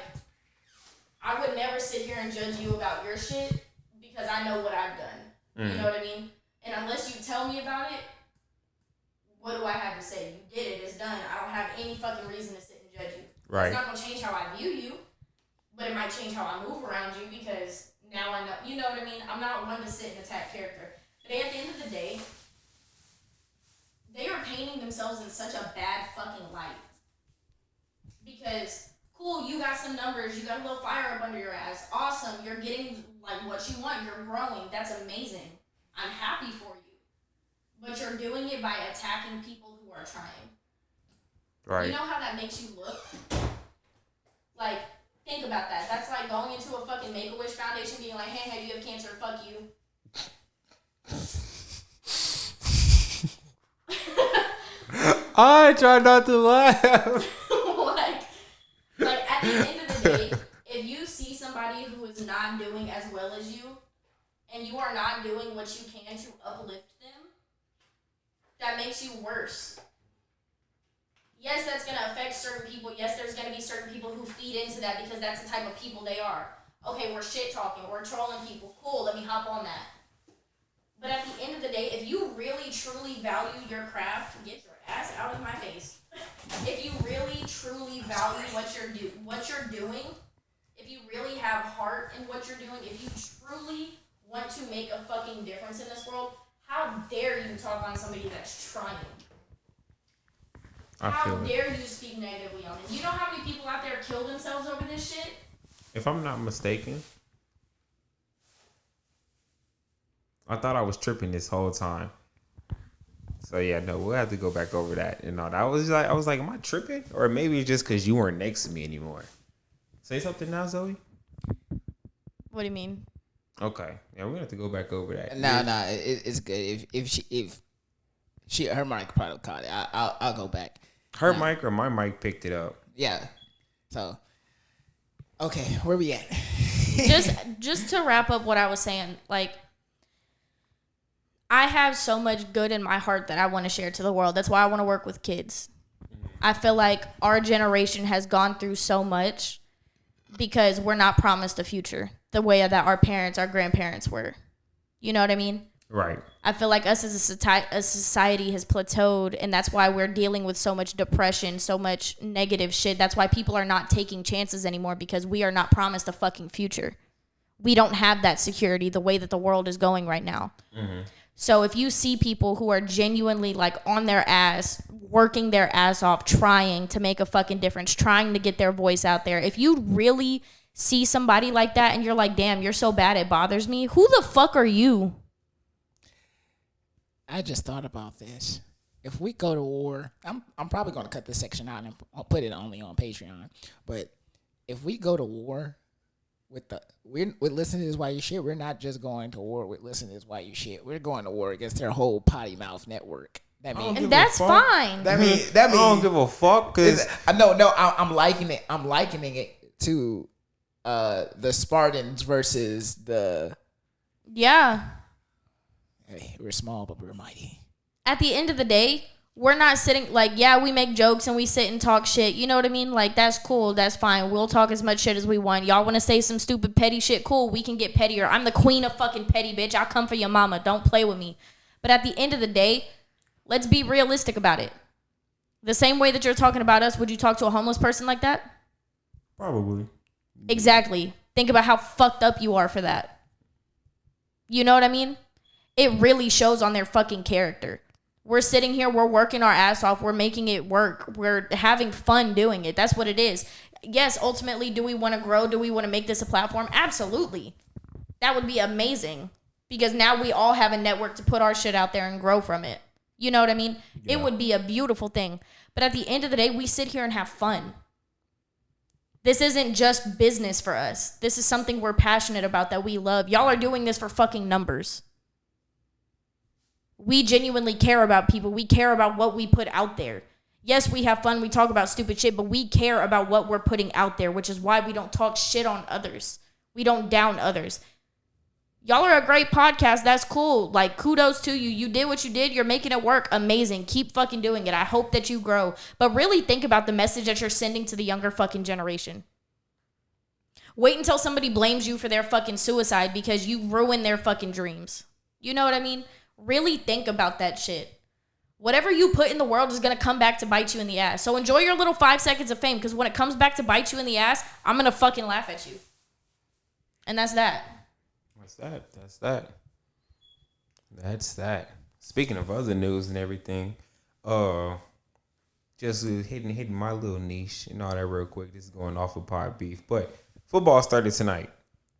I would never sit here and judge you about your shit because I know what I've done. You know what I mean? And unless you tell me about it, what do I have to say? You did it. It's done. I don't have any fucking reason to sit and judge you. Right. It's not going to change how I view you, but it might change how I move around you because now I know. You know what I mean? I'm not one to sit and attack character. But at the end of the day, they are painting themselves in such a bad fucking light. Because, cool, you got some numbers, you got a little fire up under your ass. Awesome, you're getting like what you want, you're growing. That's amazing. I'm happy for you. But you're doing it by attacking people who are trying. Right. You know how that makes you look? Like, think about that. That's like going into a fucking Make-A-Wish Foundation being like, hey, you have cancer, fuck you. I try not to laugh. Like at the end of the day, if you see somebody who is not doing as well as you, and you are not doing what you can to uplift them, that makes you worse. Yes, that's going to affect certain people. Yes, there's going to be certain people who feed into that because that's the type of people they are. Okay, we're shit talking, we're trolling people. Cool, let me hop on that. But at the end of the day, if you really truly value your craft, get your ass out of my face. If you really truly value what you're doing, if you really have heart in what you're doing, if you truly want to make a fucking difference in this world, how dare you talk on somebody that's trying? How dare you speak negatively on them? You know how many people out there kill themselves over this shit? If I'm not mistaken, I thought I was tripping this whole time. So yeah, no, we'll have to go back over that and all that. I was like, am I tripping? Or maybe it's just because you weren't next to me anymore. Say something now, Zoe. What do you mean? Okay, yeah, we're gonna have to go back over that. No, it's good. If she her mic probably caught it. I'll go back. Her mic or my mic picked it up. Yeah. So, okay, where we at? just to wrap up what I was saying, like, I have so much good in my heart that I want to share to the world. That's why I want to work with kids. I feel like our generation has gone through so much because we're not promised a future the way that our parents, our grandparents were. You know what I mean? Right. I feel like us as a society has plateaued, and that's why we're dealing with so much depression, so much negative shit. That's why people are not taking chances anymore because we are not promised a fucking future. We don't have that security the way that the world is going right now. Mm-hmm. So if you see people who are genuinely like on their ass, working their ass off, trying to make a fucking difference, trying to get their voice out there, if you really see somebody like that and you're like, damn, you're so bad it bothers me, who the fuck are you? I just thought about this. If we go to war, I'm probably going to cut this section out and I'll put it only on Patreon. But if we go to war with Listen to This Why You Shit, we're not just going to war with Listen to This Why You Shit. We're going to war against their whole potty mouth network. That means, and that's fine. That means I don't give a fuck because I'm likening it to the Spartans versus the. Yeah. Hey, we're small, but we're mighty. At the end of the day, we're not sitting like, yeah, we make jokes and we sit and talk shit. You know what I mean? Like, that's cool. That's fine. We'll talk as much shit as we want. Y'all want to say some stupid petty shit? Cool. We can get pettier. I'm the queen of fucking petty, bitch. I'll come for your mama. Don't play with me. But at the end of the day, let's be realistic about it. The same way that you're talking about us, would you talk to a homeless person like that? probably. Exactly. Think about how fucked up you are for that. You know what I mean? It really shows on their fucking character. We're sitting here, we're working our ass off, we're making it work, we're having fun doing it. That's what it is. Yes, ultimately, do we want to grow? Do we want to make this a platform? Absolutely. That would be amazing because now we all have a network to put our shit out there and grow from it. You know what I mean? Yeah. It would be a beautiful thing. But at the end of the day, we sit here and have fun. This isn't just business for us. This is something we're passionate about that we love. Y'all are doing this for fucking numbers. We genuinely care about people. We care about what we put out there. Yes, we have fun. We talk about stupid shit, but we care about what we're putting out there, which is why we don't talk shit on others. We don't down others. Y'all are a great podcast. That's cool. Like, kudos to you. You did what you did. You're making it work. Amazing. Keep fucking doing it. I hope that you grow. But really think about the message that you're sending to the younger fucking generation. Wait until somebody blames you for their fucking suicide because you ruined their fucking dreams. You know what I mean? Really think about that shit. Whatever you put in the world is going to come back to bite you in the ass. So enjoy your little 5 seconds of fame because when it comes back to bite you in the ass, I'm going to fucking laugh at you. And that's that. That's that. Speaking of other news and everything, just hitting my little niche and all that real quick. This is going off of pod beef, but football started tonight.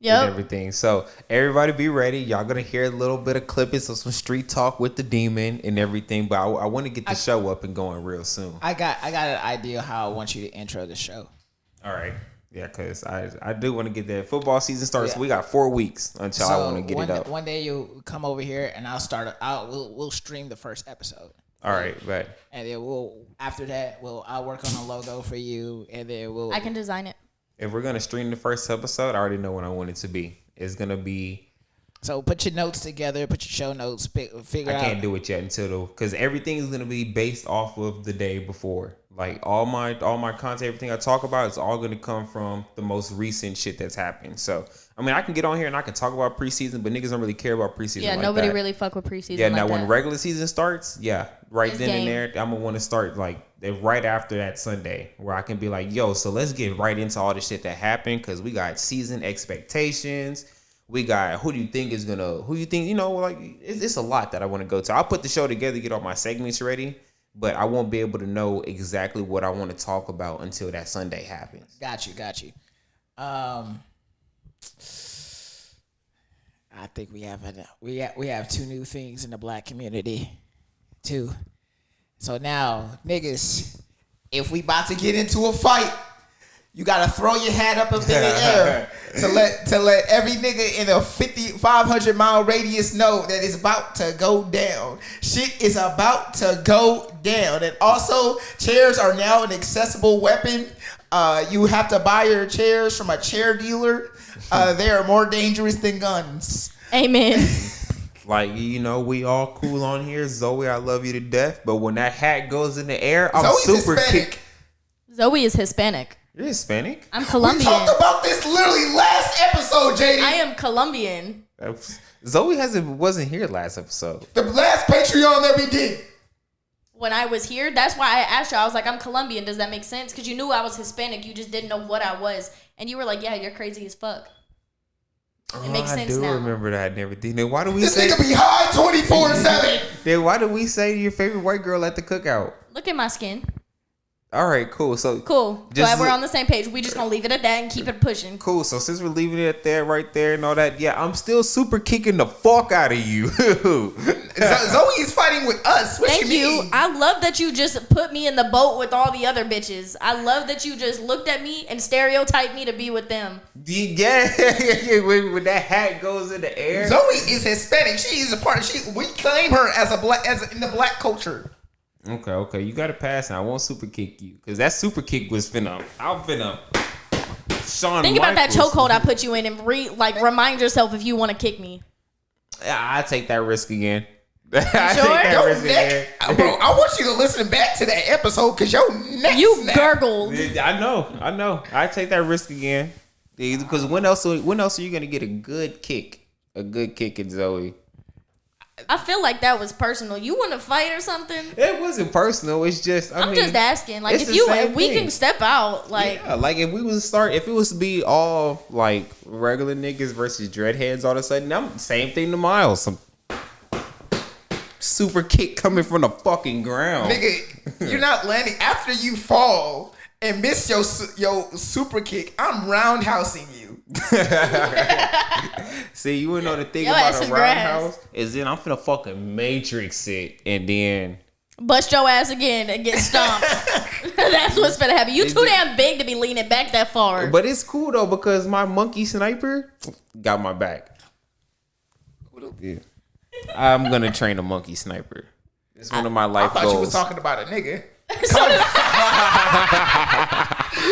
Yep. And everything. So everybody be ready. Y'all gonna hear a little bit of clippings of some street talk with the demon and everything. But I want to get the show up and going real soon. I got an idea how I want you to intro the show. All right. Yeah, because I do want to get that. Football season starts. Yeah. So we got 4 weeks until I want to get it up. One day you'll come over here and we'll stream the first episode. All right, right. And then after that I'll work on a logo for you, and then I can design it. If we're gonna stream the first episode, I already know what I want it to be. It's gonna be. So put your notes together, put your show notes, figure out. I can't do it yet because everything is gonna be based off of the day before. Like all my content, everything I talk about, it's all gonna come from the most recent shit that's happened. So I mean, I can get on here and I can talk about preseason, but niggas don't really care about preseason. Yeah, like nobody that. really fuck with preseason. Yeah, like now that. when regular season starts, yeah, right it's then game. and there, I'm gonna want to start like right after that Sunday, where I can be like, yo, so let's get right into all the shit that happened because we got season expectations. We got who you think, like it's a lot that I want to go to. I'll put the show together, get all my segments ready, but I won't be able to know exactly what I want to talk about until that Sunday happens. Got you. I think we have 2 new things in the black community, too. So now, niggas, if we about to get into a fight, you gotta throw your hat up in the air to let every nigga in a 500 mile radius know that it's about to go down. Shit is about to go down. And also, chairs are now an accessible weapon. You have to buy your chairs from a chair dealer. They are more dangerous than guns. Amen. Like, we all cool on here. Zoe, I love you to death. But when that hat goes in the air, I'm Zoe's super kick. Zoe is Hispanic. You're Hispanic? I'm Colombian. We talked about this literally last episode, Jeiden. I am Colombian. Zoe wasn't here last episode. The last Patreon that we did. When I was here, that's why I asked you. I was like, I'm Colombian. Does that make sense? Because you knew I was Hispanic. You just didn't know what I was. And you were like, yeah, you're crazy as fuck. It makes sense now. I do remember that and everything. Then why do we this say... This nigga be high 24/7. Then why do we say your favorite white girl at the cookout? Look at my skin. All right, cool. So Cool. Glad we're on the same page. We just gonna leave it at that and keep it pushing. Cool. So since we're leaving it at that right there and all that, yeah, I'm still super kicking the fuck out of you. Zoe is fighting with us. What Thank you. mean? I love that you just put me in the boat with all the other bitches. I love that you just looked at me and stereotyped me to be with them. Yeah, when that hat goes in the air. Zoe is Hispanic. She is a part. We claim her as in the black culture. Okay, you got to pass now. I won't super kick you because that super kick was finna. I'm finna. Shawn Think about that Michaels. chokehold I put you in and remind yourself if you want to kick me. I take that risk again. Sure? Take that Your risk neck, again. bro. I want you to listen back to that episode because your neck. You snapped. gurgled. I know. I take that risk again because when else are you gonna get a good kick? A good kick at Zoe. I feel like that was personal. You want to fight or something? It wasn't personal. It's just I'm just asking. Like it's the if same we thing. can step out, like Yeah, like if it was to be all like regular niggas versus dreadheads all of a sudden, I'm same thing to Miles. Some super kick coming from the fucking ground. Nigga, you're not landing after you fall and miss your super kick. I'm roundhousing you. See, you wouldn't know the thing Your about ass a is grass. roundhouse is then I'm finna fucking matrix it and then bust your ass again and get stomped. That's what's gonna happen. You too damn big to be leaning back that far. But it's cool though because my monkey sniper got my back. Yeah. I'm gonna train a monkey sniper. It's one of my I life thought goals. you was talking about a nigga.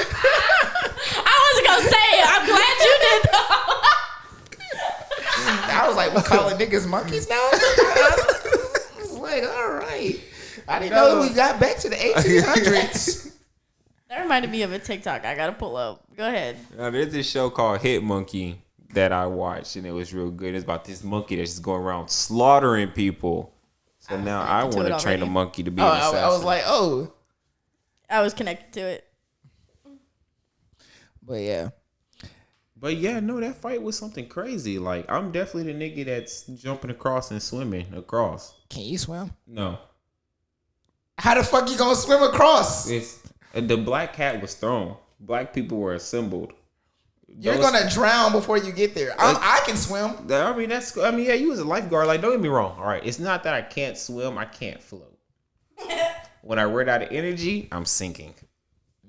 I wasn't gonna say it. I'm glad you did though. I was like, we calling niggas monkeys now? I was like, all right. I didn't know we got back to the 1800s. That reminded me of a TikTok I gotta pull up. Go ahead. Now, there's this show called Hit Monkey that I watched, and it was real good. It's about this monkey that's just going around slaughtering people. So now I want to train a already. monkey to be an assassin. I was like, oh. I was connected to it. But yeah. but yeah, no, that fight was something crazy. Like, I'm definitely the nigga that's jumping across and swimming across. Can you swim? No. How the fuck you gonna swim across? It's the black cat was thrown. Black people were assembled. You're gonna drown before you get there. I can swim. Yeah, you was a lifeguard. Like, don't get me wrong. All right, it's not that I can't swim. I can't float. When I run out of energy, I'm sinking.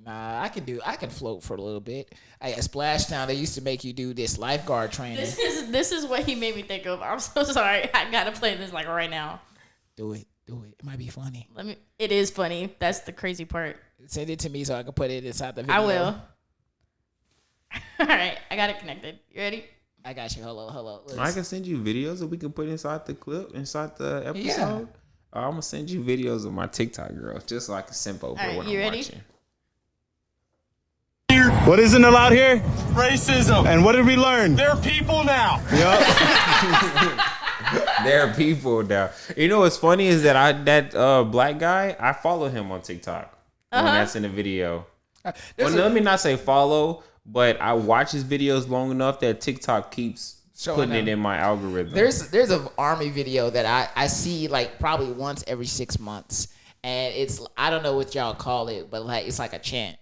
Nah, I can float for a little bit. At Splashdown, they used to make you do this lifeguard training. This is what he made me think of. I'm so sorry. I gotta play this like right now. Do it. It might be funny. It is funny. That's the crazy part. Send it to me so I can put it inside the video. I will. All right, I got it connected. You ready? I got you. Hello. I can send you videos that we can put inside the clip, inside the episode. Yeah. I'm gonna send you videos of my TikTok girl, just so I can simp over All right, what you I'm ready? watching. What isn't allowed here? Racism. And what did we learn? They're people now. There are people now. You know what's funny is that that black guy, I follow him on TikTok. When that's in the video. Let me not say follow, but I watch his videos long enough that TikTok keeps putting it in my algorithm. There's an army video that I see like probably once every 6 months, and it's, I don't know what y'all call it, but like it's like a chant.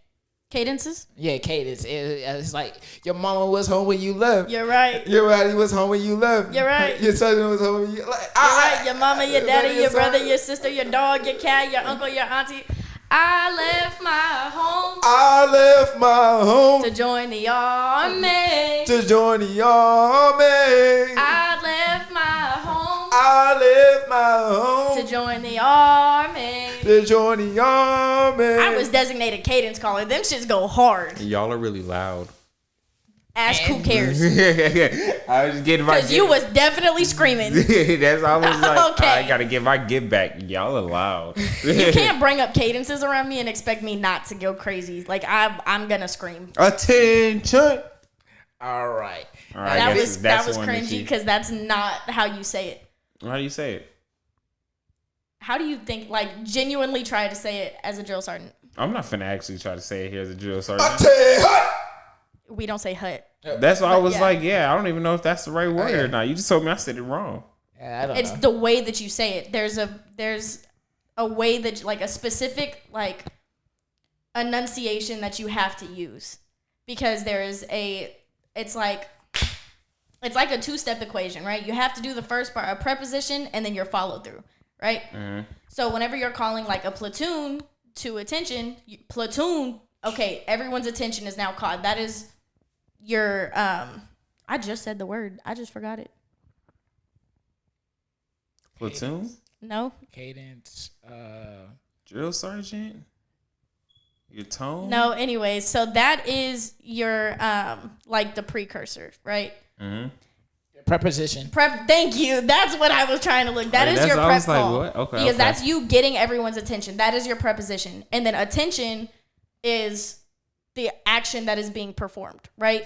Cadences? Yeah, cadence. It's like, your mama was home when you left. You're right. Your daddy was home when you left. You're right. Your son was home when you left. You're right. Your mama, your daddy, your brother, your sister, your dog, your cat, your uncle, your auntie. I left my home. I left my home To join the army. to join the army. I left my home. I left my home To join the army. to join the army. I was designated cadence caller. Them shits go hard. Y'all are really loud. Ask who cares. I was getting my Because you was definitely screaming. That's I was like, Okay. I gotta get my give back. Y'all are loud. You can't bring up cadences around me and expect me not to go crazy. Like I'm gonna scream. Attention. All right. All right, That I guess was that's that was one that cringy you- because that's not how you say it. How do you say it? How do you think? Like genuinely try to say it as a drill sergeant. I'm not finna actually try to say it here as a drill sergeant. We don't say hut. That's why I was yeah. like, yeah, I don't even know if that's the right word or not. You just told me I said it wrong. Yeah, I don't It's know. the way that you say it. There's a way that like a specific like enunciation that you have to use, because it's like a 2-step equation, right? You have to do the first part, a preposition, and then your follow through, right? Mm-hmm. So whenever you're calling like a platoon to attention, platoon, okay, everyone's attention is now caught. That is your, I just said the word. I just forgot it. Platoon? No. Cadence. Drill sergeant? Your tone? No, anyways, so that is your, like the precursor, right? Mm-hmm. Preposition. Thank you. That's what I was trying to look. That is your prep call. What? Okay, because that's you getting everyone's attention. That is your preposition. And then attention is the action that is being performed, right?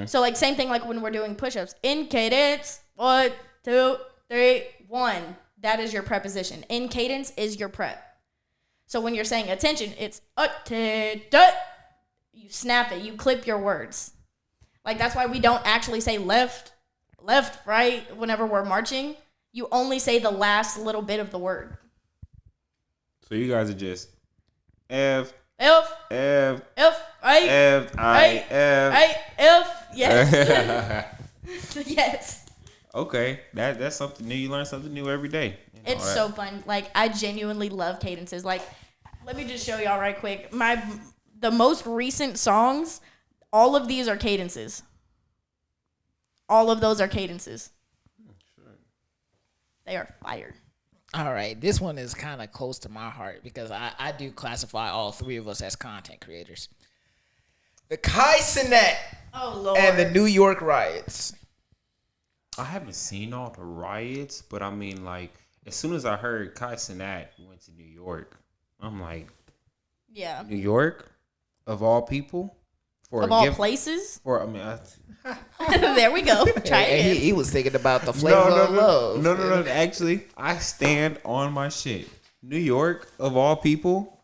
So like same thing like when we're doing push-ups. In cadence, 1, 2, 3, 1. That is your preposition. In cadence is your prep. So when you're saying attention, it's you snap it. You clip your words. Like that's why we don't actually say left, right whenever we're marching. You only say the last little bit of the word. So you guys are just F, F, right, F, I, F. Yes. Yes. Okay, that's something new. You learn something new every day. It's so fun. Like I genuinely love cadences. Like, let me just show y'all right quick. The most recent songs, all of these are cadences. All of those are cadences. They are fire. All right, this one is kind of close to my heart because I do classify all three of us as content creators. The Cenats and the New York riots. I haven't seen all the riots, but I mean, like, as soon as I heard Cenats went to New York, I'm like, yeah, New York, of all people, places. There we go. Try it. He was thinking about the flavor of love. No. Actually, I stand on my shit. New York, of all people,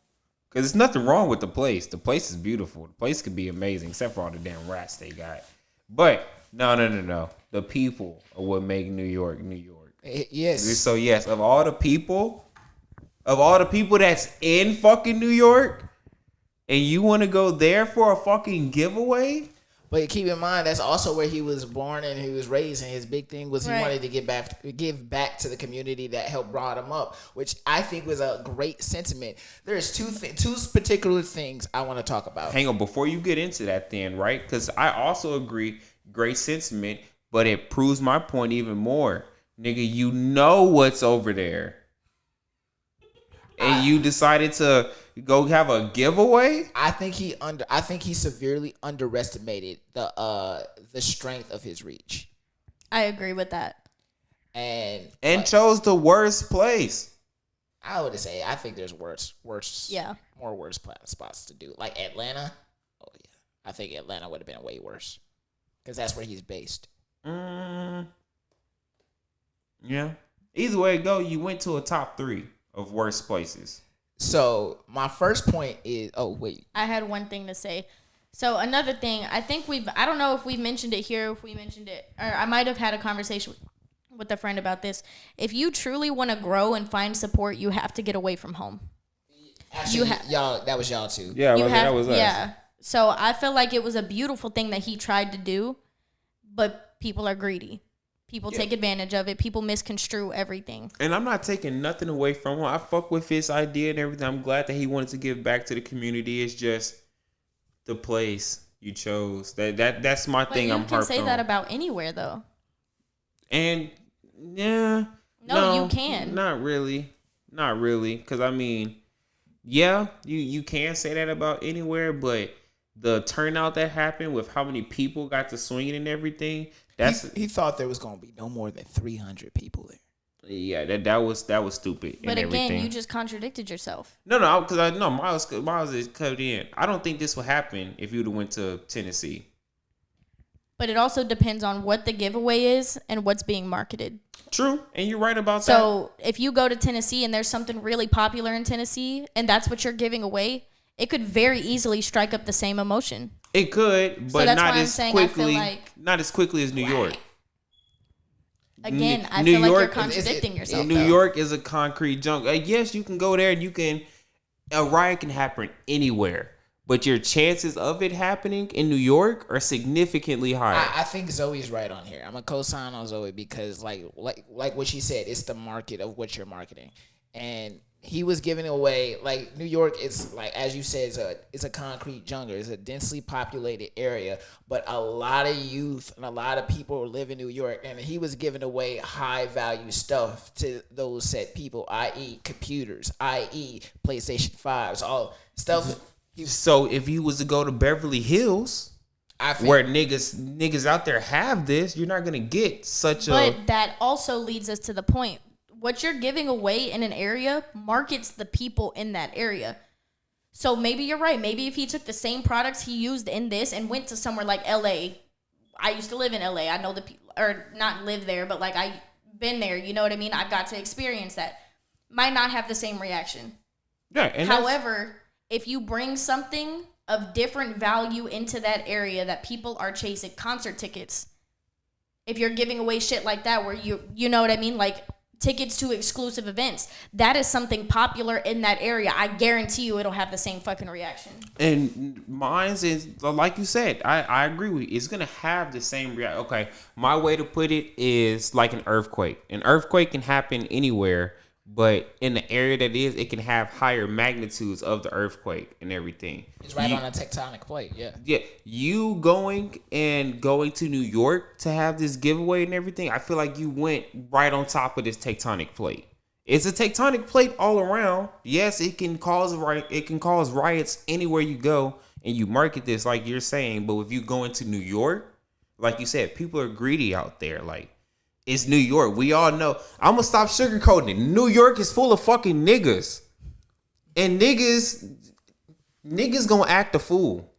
because there's nothing wrong with the place. The place is beautiful. The place could be amazing, except for all the damn rats they got. But no. The people are what make New York, New York. Yes. So yes, of all the people that's in fucking New York, and you want to go there for a fucking giveaway? But keep in mind, that's also where he was born and he was raised, and his big thing was he wanted to give back to the community that helped brought him up, which I think was a great sentiment. There's two particular things I want to talk about. Hang on, before you get into that then, right? Because I also agree, great sentiment, but it proves my point even more. Nigga, you know what's over there. And you decided to go have a giveaway? I think he severely underestimated the strength of his reach. I agree with that. And chose the worst place. I would say I think there's worse, more worse spots to do. Like Atlanta. Oh yeah, I think Atlanta would have been way worse because that's where he's based. Yeah. Either way it go, you went to a top 3 of worst places. So my first point is, I had one thing to say. So another thing, I think I don't know if we mentioned it here, or I might have had a conversation with a friend about this. If you truly want to grow and find support, you have to get away from home. Actually, y'all, that was y'all too. Yeah, that was us. Yeah. So I feel like it was a beautiful thing that he tried to do, but people are greedy. People take advantage of it. People misconstrue everything. And I'm not taking nothing away from him. I fuck with his idea and everything. I'm glad that he wanted to give back to the community. It's just the place you chose. That's my thing. I'm harping on. You can say that about anywhere, though. And yeah, no, you can. Not really. Because I mean, yeah, you can say that about anywhere, but the turnout that happened with how many people got to swinging and everything. He thought there was going to be no more than 300 people there. Yeah, that was stupid. But again, you just contradicted yourself. No, because I know Miles is cut in. I don't think this would happen if you'd have went to Tennessee. But it also depends on what the giveaway is and what's being marketed. True, and you're right about that. So if you go to Tennessee and there's something really popular in Tennessee and that's what you're giving away, it could very easily strike up the same emotion. It could, but not as quickly. Not as quickly as New York. Again, I feel like you're contradicting yourself. New York is a concrete jungle. Yes, you can go there and a riot can happen anywhere. but your chances of it happening in New York are significantly higher. I think Zoe's right on here. I'm a co-sign on Zoe because like what she said, it's the market of what you're marketing. And he was giving away, like, New York is, like, as you said, it's a concrete jungle. It's a densely populated area, but a lot of youth and a lot of people live in New York, and he was giving away high-value stuff to those said people, i.e. computers, i.e. PlayStation 5s, all stuff. So if you was to go to Beverly Hills, where niggas out there have this, you're not going to get such But that also leads us to the point. What you're giving away in an area markets the people in that area. So maybe you're right. Maybe if he took the same products he used in this and went to somewhere like LA. I used to live in LA. I know the people, or not live there, but like I been there. You know what I mean? I've got to experience that. Might not have the same reaction. Yeah. And however, if you bring something of different value into that area that people are chasing, concert tickets, if you're giving away shit like that where you know what I mean? Like, tickets to exclusive events. That is something popular in that area. I guarantee you it'll have the same fucking reaction. And mine's is, like you said, I agree with you. It's going to have the same reaction. Okay, my way to put it is like an earthquake. An earthquake can happen anywhere, but in the area that is, it can have higher magnitudes of the earthquake and everything. It's right on a tectonic plate, yeah. Yeah, you going to New York to have this giveaway and everything, I feel like you went right on top of this tectonic plate. It's a tectonic plate all around. Yes, it can cause riots anywhere you go, and you market this like you're saying. But if you go into New York, like you said, people are greedy out there. Like, it's New York. We all know. I'm gonna stop sugarcoating it. New York is full of fucking niggas, and niggas gonna act a fool.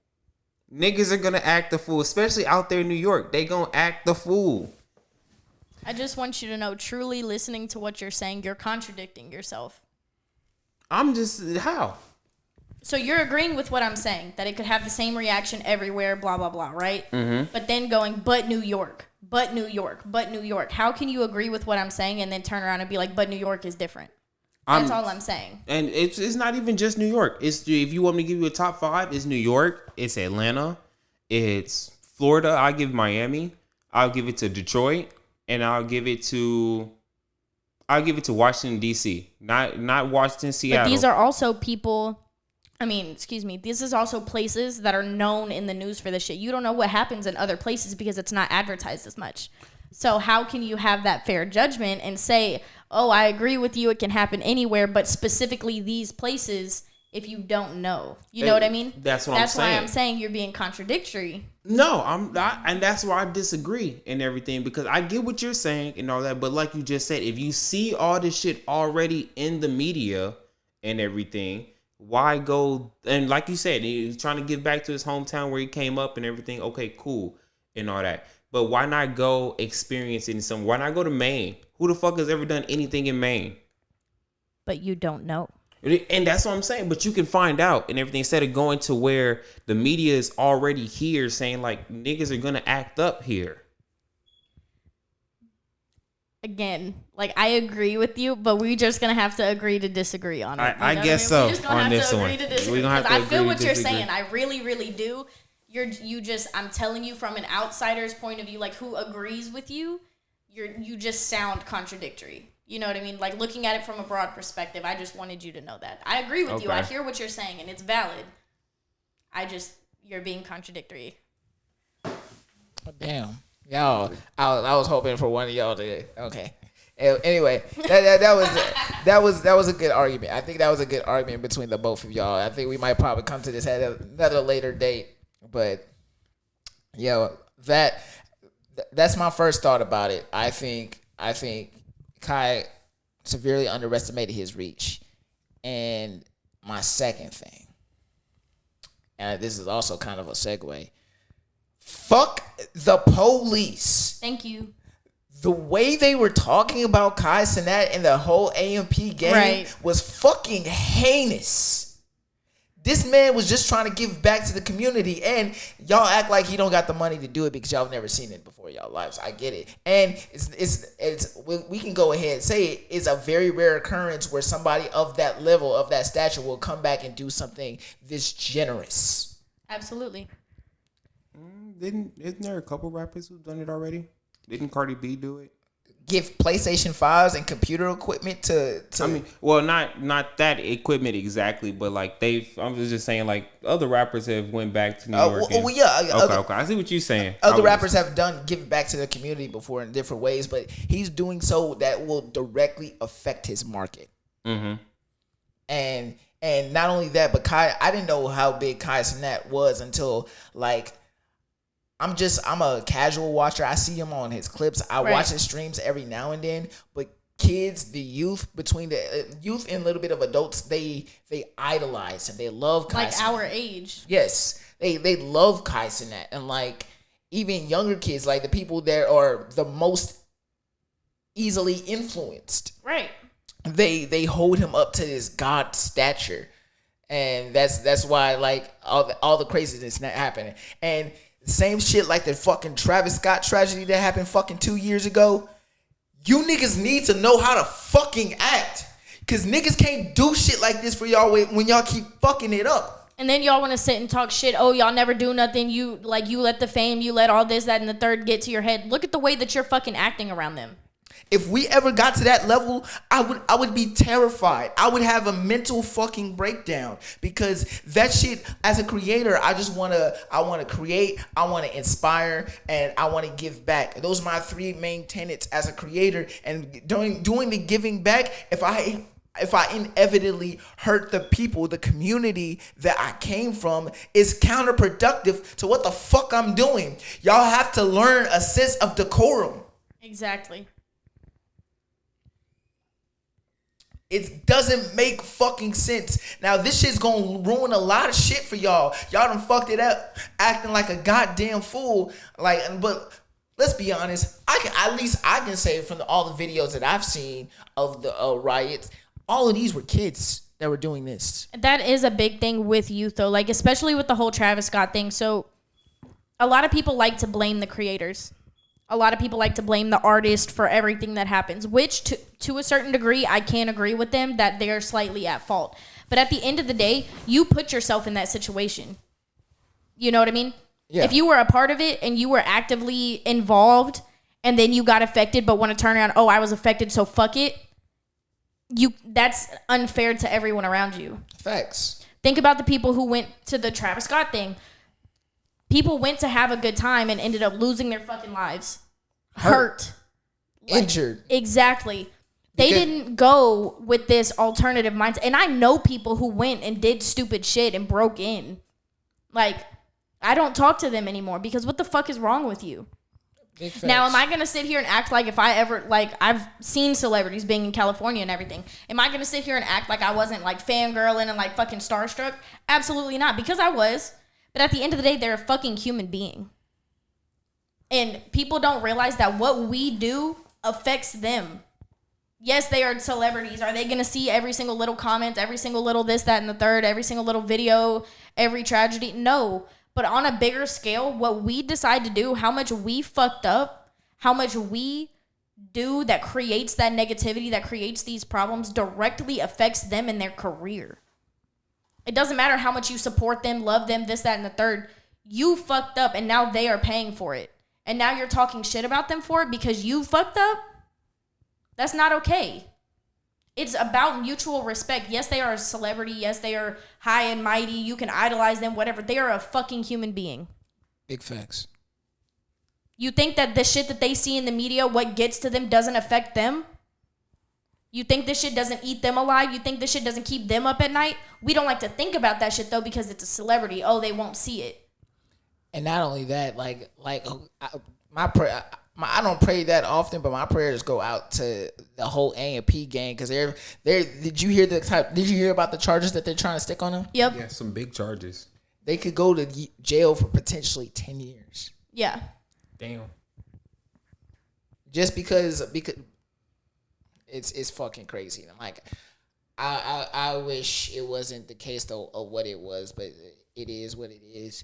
Niggas are gonna act a fool, especially out there in New York. They gonna act the fool. I just want you to know, truly listening to what you're saying, you're contradicting yourself. I'm just, how? So you're agreeing with what I'm saying, that it could have the same reaction everywhere, blah, blah, blah, right? Mm-hmm. But then going, but New York, but New York, but New York. How can you agree with what I'm saying and then turn around and be like, but New York is different? That's all I'm saying. And it's not even just New York. It's, if you want me to give you a top 5, it's New York, it's Atlanta, it's Florida. I'll give Miami. I'll give it to Detroit, and I'll give it to Washington D.C. Not Washington, Seattle. But these are also people. This is also places that are known in the news for this shit. You don't know what happens in other places because it's not advertised as much. So how can you have that fair judgment and say, oh, I agree with you, it can happen anywhere, but specifically these places, if you don't know? You know what I mean? That's what I'm saying. That's why I'm saying you're being contradictory. No, I'm not, and that's why I disagree and everything, because I get what you're saying and all that, but like you just said, if you see all this shit already in the media and everything, why go? And like you said, he's trying to give back to his hometown where he came up and everything. Okay, cool and all that. But why not go experience it in some? Why not go to Maine? Who the fuck has ever done anything in Maine? But you don't know. And that's what I'm saying. But you can find out and everything instead of going to where the media is already here saying like niggas are gonna act up here. Again, like I agree with you, but we're just gonna have to agree to disagree on it. I guess so. We're just gonna on have this to one, agree to disagree. we're gonna have to I agree feel what to you're disagree. saying. I really, really do. I'm telling you from an outsider's point of view, like who agrees with you, you just sound contradictory. You know what I mean? Like looking at it from a broad perspective, I just wanted you to know that. I agree with you. I hear what you're saying and it's valid. You're being contradictory. Damn. Y'all, I was hoping for one of y'all to, okay. Anyway, that was a good argument. I think that was a good argument between the both of y'all. I think we might probably come to this at another later date. But that's my first thought about it. I think Kai severely underestimated his reach. And my second thing, and this is also kind of a segue, fuck the police. Thank you. The way they were talking about Kai Cenat and the whole AMP game was fucking heinous. This man was just trying to give back to the community, and y'all act like he don't got the money to do it because y'all have never seen it before in y'all lives. I get it, and it's we can go ahead and say it. It's a very rare occurrence where somebody of that level, of that stature, will come back and do something this generous. Absolutely. Isn't there a couple rappers who've done it already? Didn't Cardi B do it? Give PlayStation 5s and computer equipment to I mean, well, not that equipment exactly, but like I'm just saying, like other rappers have went back to New York. Okay. I see what you're saying. Other rappers have given back to the community before in different ways, but he's doing so that will directly affect his market. Mm-hmm. And not only that, but I didn't know how big Cenats was until like. I'm a casual watcher. I see him on his clips. I watch his streams every now and then. But kids, the youth, between the youth and a little bit of adults, they idolize him. They love Kai. Like our age. Yes, they love Cenats, and like even younger kids, like the people that are the most easily influenced. Right. They hold him up to this god stature, and that's why like all the craziness that happening. And same shit like the fucking Travis Scott tragedy that happened fucking 2 years ago. You niggas need to know how to fucking act. Cause niggas can't do shit like this for y'all when y'all keep fucking it up. And then y'all want to sit and talk shit. Oh, y'all never do nothing. You let the fame, you let all this, that, and the third get to your head. Look at the way that you're fucking acting around them. If we ever got to that level, I would be terrified. I would have a mental fucking breakdown because that shit, as a creator, I want to create, I want to inspire, and I want to give back. Those are my three main tenets as a creator. And doing the giving back, if I inevitably hurt the people, the community that I came from, is counterproductive to what the fuck I'm doing. Y'all have to learn a sense of decorum. Exactly. It doesn't make fucking sense. Now, this shit's gonna ruin a lot of shit for y'all. Y'all done fucked it up acting like a goddamn fool. But let's be honest. I can say from all the videos that I've seen of the riots, all of these were kids that were doing this. That is a big thing with youth, though. Like, especially with the whole Travis Scott thing. So, a lot of people like to blame the creators. A lot of people like to blame the artist for everything that happens, which to a certain degree, I can agree with them that they're slightly at fault. But at the end of the day, you put yourself in that situation. You know what I mean? Yeah. If you were a part of it and you were actively involved and then you got affected but want to turn around, oh, I was affected, so fuck it. That's unfair to everyone around you. Facts. Think about the people who went to the Travis Scott thing. People went to have a good time and ended up losing their fucking lives. Hurt. Injured. Exactly. They didn't go with this alternative mindset. And I know people who went and did stupid shit and broke in. Like, I don't talk to them anymore because what the fuck is wrong with you? Now, am I going to sit here and act like if I ever, like, I've seen celebrities being in California and everything. Am I going to sit here and act like I wasn't, like, fangirling and, like, fucking starstruck? Absolutely not, because I was. But at the end of the day, they're a fucking human being. And people don't realize that what we do affects them. Yes, they are celebrities. Are they going to see every single little comment, every single little this, that, and the third, every single little video, every tragedy? No. But on a bigger scale, what we decide to do, how much we fucked up, how much we do that creates that negativity, that creates these problems, directly affects them in their career. It doesn't matter how much you support them, love them, this, that, and the third. You fucked up, and now they are paying for it. And now you're talking shit about them for it because you fucked up? That's not okay. It's about mutual respect. Yes, they are a celebrity. Yes, they are high and mighty. You can idolize them, whatever. They are a fucking human being. Big facts. You think that the shit that they see in the media, what gets to them, doesn't affect them? You think this shit doesn't eat them alive? You think this shit doesn't keep them up at night? We don't like to think about that shit, though, because it's a celebrity. Oh, they won't see it. And not only that, I don't pray that often, but my prayers go out to the whole A&P gang because they're. Did you hear about the charges that they're trying to stick on them? Yep. Yeah, some big charges. They could go to jail for potentially 10 years. Yeah. Damn. Just because it's fucking crazy. And I wish it wasn't the case though of what it was, but it is what it is.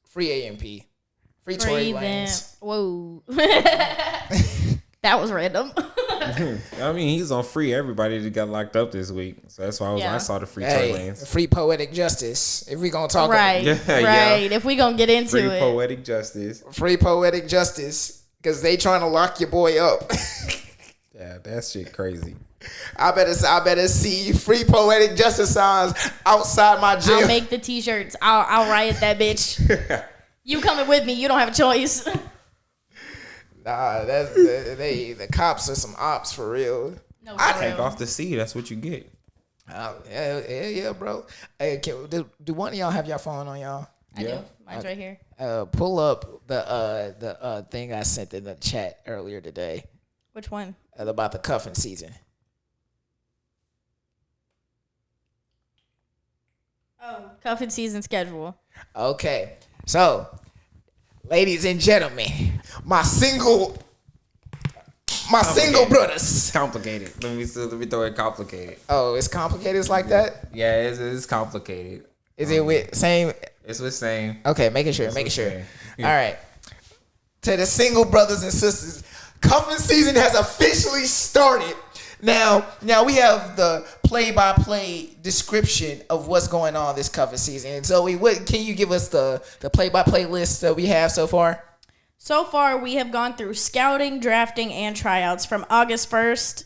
Free AMP. Free Tory Lanez. Whoa. That was random. I mean, he's on free everybody that got locked up this week. So that's why I saw the free Tory Lanez. Free poetic justice. If we gonna talk right. Right. If we gonna get into free it. Poetic justice. Free poetic justice. Because they trying to lock your boy up. Yeah, that shit crazy. I better see free poetic justice signs outside my jail. I'll make the t-shirts. I'll riot that bitch. You coming with me? You don't have a choice. Nah, the cops are some ops for real. No, I take off the C. That's what you get. Yeah, bro. Hey, do one of y'all have your phone on y'all? I do. Mine's right here. Pull up the thing I sent in the chat earlier today. Which one? About the cuffing season. Oh, cuffing season schedule. Okay, so ladies and gentlemen, my single brothers. It's complicated. Let me throw it complicated. Oh, it's complicated. It's like that. Yeah, it's complicated. Is it with same? It's the same. Okay, making sure. Yeah. All right. To the single brothers and sisters, cuffing season has officially started. Now we have the play-by-play description of what's going on this cuffing season. And Zoe, can you give us the play-by-play list that we have so far? So far, we have gone through scouting, drafting, and tryouts from August 1st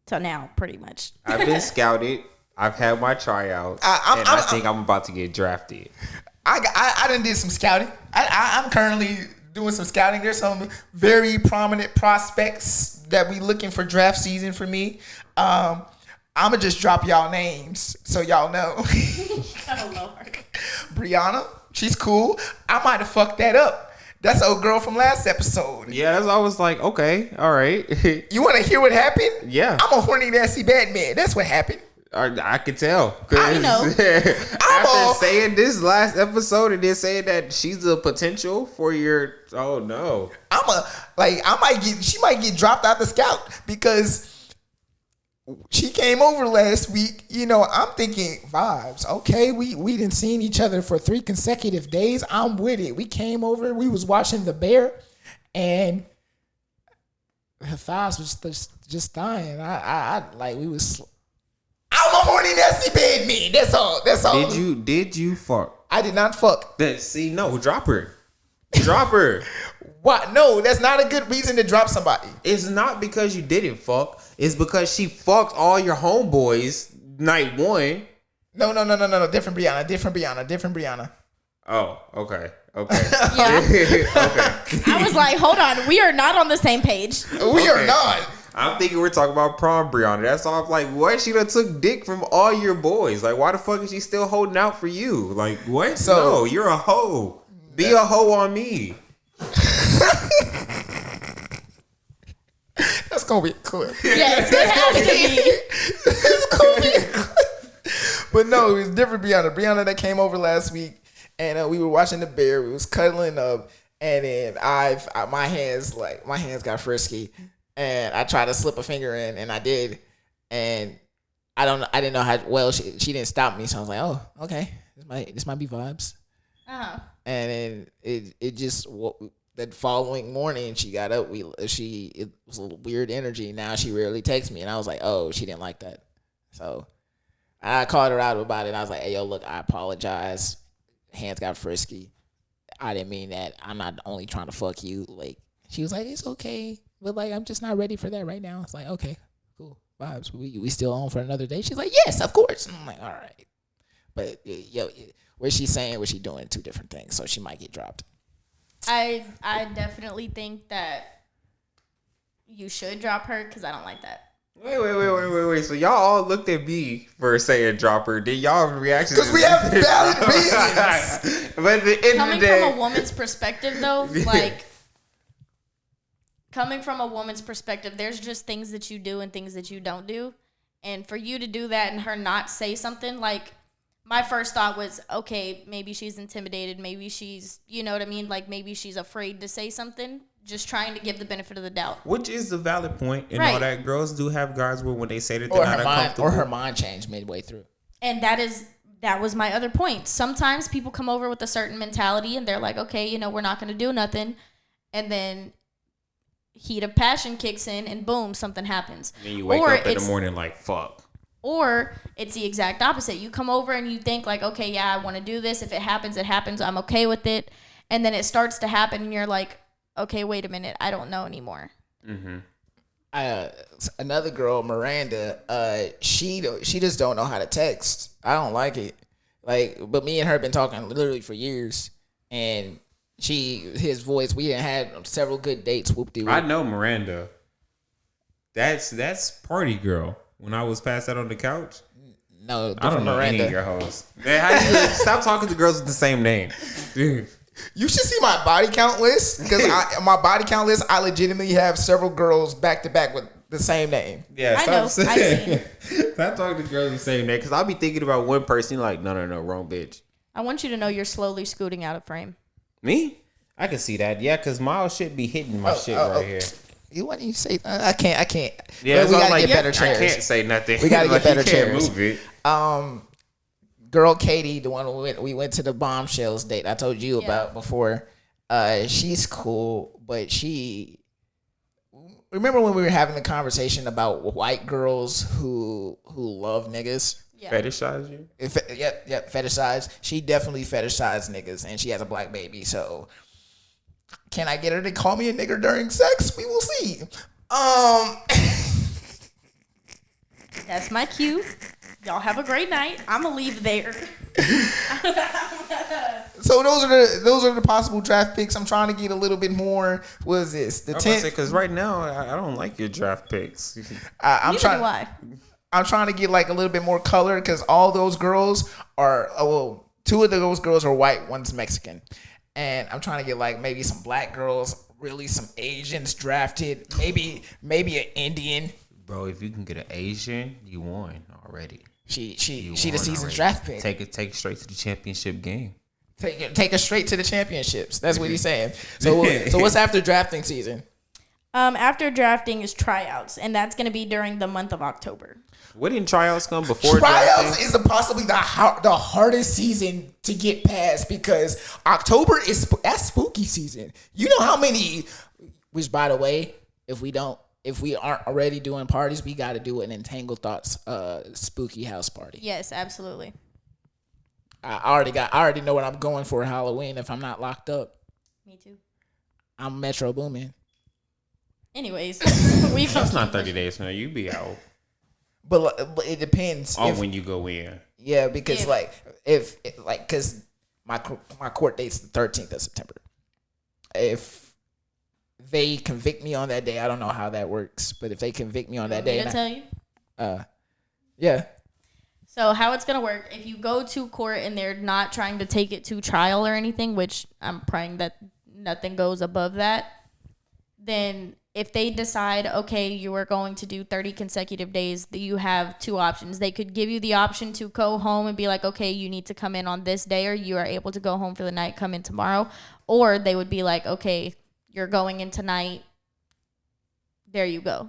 to now, pretty much. I've been scouted. I've had my tryout, and I think I'm about to get drafted. I done did some scouting. I'm currently doing some scouting. There's some very prominent prospects that we looking for draft season for me. I'm gonna just drop y'all names so y'all know. Oh, Lord. Brianna, she's cool. I might have fucked that up. That's old girl from last episode. Yeah, that's I was like, okay, all right. You want to hear what happened? Yeah. I'm a horny, nasty bad man. That's what happened. I could tell. I know. After saying this last episode and then saying that she's a potential for your, oh no. She might get dropped out the scout because she came over last week. You know, I'm thinking vibes. Okay, we didn't seen each other for 3 consecutive days. I'm with it. We came over. We was watching The Bear, and her thighs was just dying. I'm a horny, nasty bad man. That's all. Did you fuck? I did not fuck. See, no, drop her. Drop her. What? No, that's not a good reason to drop somebody. It's not because you didn't fuck. It's because she fucked all your homeboys night one. No. Different Brianna. Oh, okay. Yeah. Okay. I was like, hold on. We are not on the same page. We are not. I'm thinking we're talking about prom Brianna. That's all. I'm like, what? She done took dick from all your boys. Like, why the fuck is she still holding out for you? Like, what? So, no, you're a hoe. Be a hoe on me. That's gonna be a clip. Yes, it has to be. It's gonna be a clip. But no, it's different Brianna. Brianna that came over last week, and we were watching The Bear. We was cuddling up, and then my hands got frisky. And I tried to slip a finger in, and I did, and I didn't know how well she didn't stop me, so I was like, oh, okay, this might be vibes. Uh-huh. And then it just that following morning she got up, it was a little weird energy. Now she rarely texts me, and I was like, oh, she didn't like that, so I called her out about it. And I was like, hey, yo, look, I apologize. Hands got frisky. I didn't mean that. I'm not only trying to fuck you. Like, she was like, it's okay. But like, I'm just not ready for that right now. It's like, okay, cool, vibes. We still on for another day? She's like, yes, of course. And I'm like, all right. But yo, what she's saying, what she doing, 2 different things. So she might get dropped. I definitely think that you should drop her because I don't like that. Wait. So y'all all looked at me for saying drop her. Did y'all reaction? Because we have valid reasons. But at the end Coming of the day, from a woman's perspective, though, like. Coming from a woman's perspective, there's just things that you do and things that you don't do. And for you to do that and her not say something, like, my first thought was, okay, maybe she's intimidated. Maybe she's, you know what I mean? Like, maybe she's afraid to say something just trying to give the benefit of the doubt. Which is a valid point, and Right. all that. Girls do have guys where when they say that they're not uncomfortable, or her mind changed midway through. And that was my other point. Sometimes people come over with a certain mentality and they're like, okay, you know, we're not going to do nothing. And then heat of passion kicks in and boom, something happens. And then you wake up in the morning like, fuck. Or it's the exact opposite. You come over and you think like, okay, yeah, I want to do this. If it happens, it happens. I'm okay with it. And then it starts to happen and you're like, okay, wait a minute. I don't know anymore. Mm-hmm. Another girl, Miranda, she just don't know how to text. I don't like it. But me and her been talking literally for years, and his voice. We had several good dates. Whoop-de-whoop. I know Miranda. That's party girl. When I was passed out on the couch. No, I don't know Miranda. any of your hoes. Man, how you stop talking to girls with the same name, dude. You should see my body count list because my body count list. I legitimately have several girls back to back with the same name. Yeah, I know. stop I've seen. Stop talking to girls with the same name because I'll be thinking about one person. Like, no, wrong bitch. I want you to know you're slowly scooting out of frame. Me? I can see that. Yeah, because Miles should be hitting my shit right here. What do you say? I can't. Yeah, we gotta like, get better chairs. I can't say nothing. We gotta get better you can't chairs. Move it. Girl Katie, the one we went to the bombshells date I told you about before. She's cool, but remember when we were having the conversation about white girls who love niggas? Yeah. Fetishize you? Yep, fetishize. She definitely fetishized niggas, and she has a black baby. So, can I get her to call me a nigger during sex? We will see. That's my cue. Y'all have a great night. I'm gonna leave there. So those are the possible draft picks. I'm trying to get a little bit more. What is this? The 10th. Because right now I don't like your draft picks. I'm trying. Why? I'm trying to get like a little bit more color because all those girls are two of those girls are white, one's Mexican, and I'm trying to get like maybe some black girls, really some Asians drafted, maybe an Indian. Bro, if you can get an Asian, you won already. She the season's draft pick. Take it straight to the championship game. Take her straight to the championships. That's what he's saying. So what's after drafting season? After drafting is tryouts, and that's going to be during the month of October. Wouldn't tryouts come before Tryouts drafting? is possibly the hardest season to get past because October that's spooky season. You know how many? Which, by the way, if we aren't already doing parties, we got to do an Entangled Thoughts spooky house party. Yes, absolutely. I already know what I'm going for Halloween if I'm not locked up. Me too. I'm Metro Boomin. Anyways, That's not 30 days from now. You be out. But it depends. When you go in. Yeah, because because my court date's the 13th of September. If they convict me on that day, I don't know how that works. But if they convict me on that day, I'll tell you. Yeah. So how it's gonna work? If you go to court and they're not trying to take it to trial or anything, which I'm praying that nothing goes above that, then if they decide, okay, you are going to do 30 consecutive days, you have two options. They could give you the option to go home and be like, okay, you need to come in on this day, or you are able to go home for the night, come in tomorrow. Or they would be like, okay, you're going in tonight. There you go.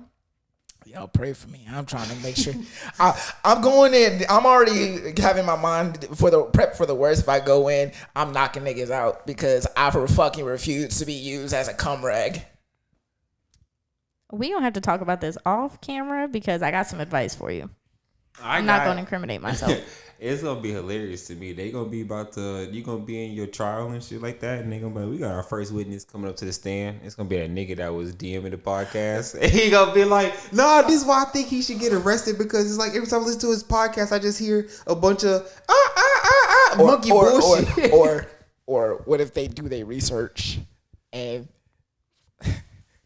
Y'all pray for me. I'm trying to make sure. I'm going in. I'm already having my mind for the prep for the worst. If I go in, I'm knocking niggas out because I fucking refuse to be used as a cum rag. We don't have to talk about this off camera because I got some advice for you. I'm not going to incriminate myself. It's going to be hilarious to me. They going to be you going to be in your trial and shit like that. And they going to be like, we got our first witness coming up to the stand. It's going to be that nigga that was DMing the podcast. And he going to be like, nah, this is why I think he should get arrested because it's like every time I listen to his podcast, I just hear a bunch of monkey bullshit. Or what if they do their research and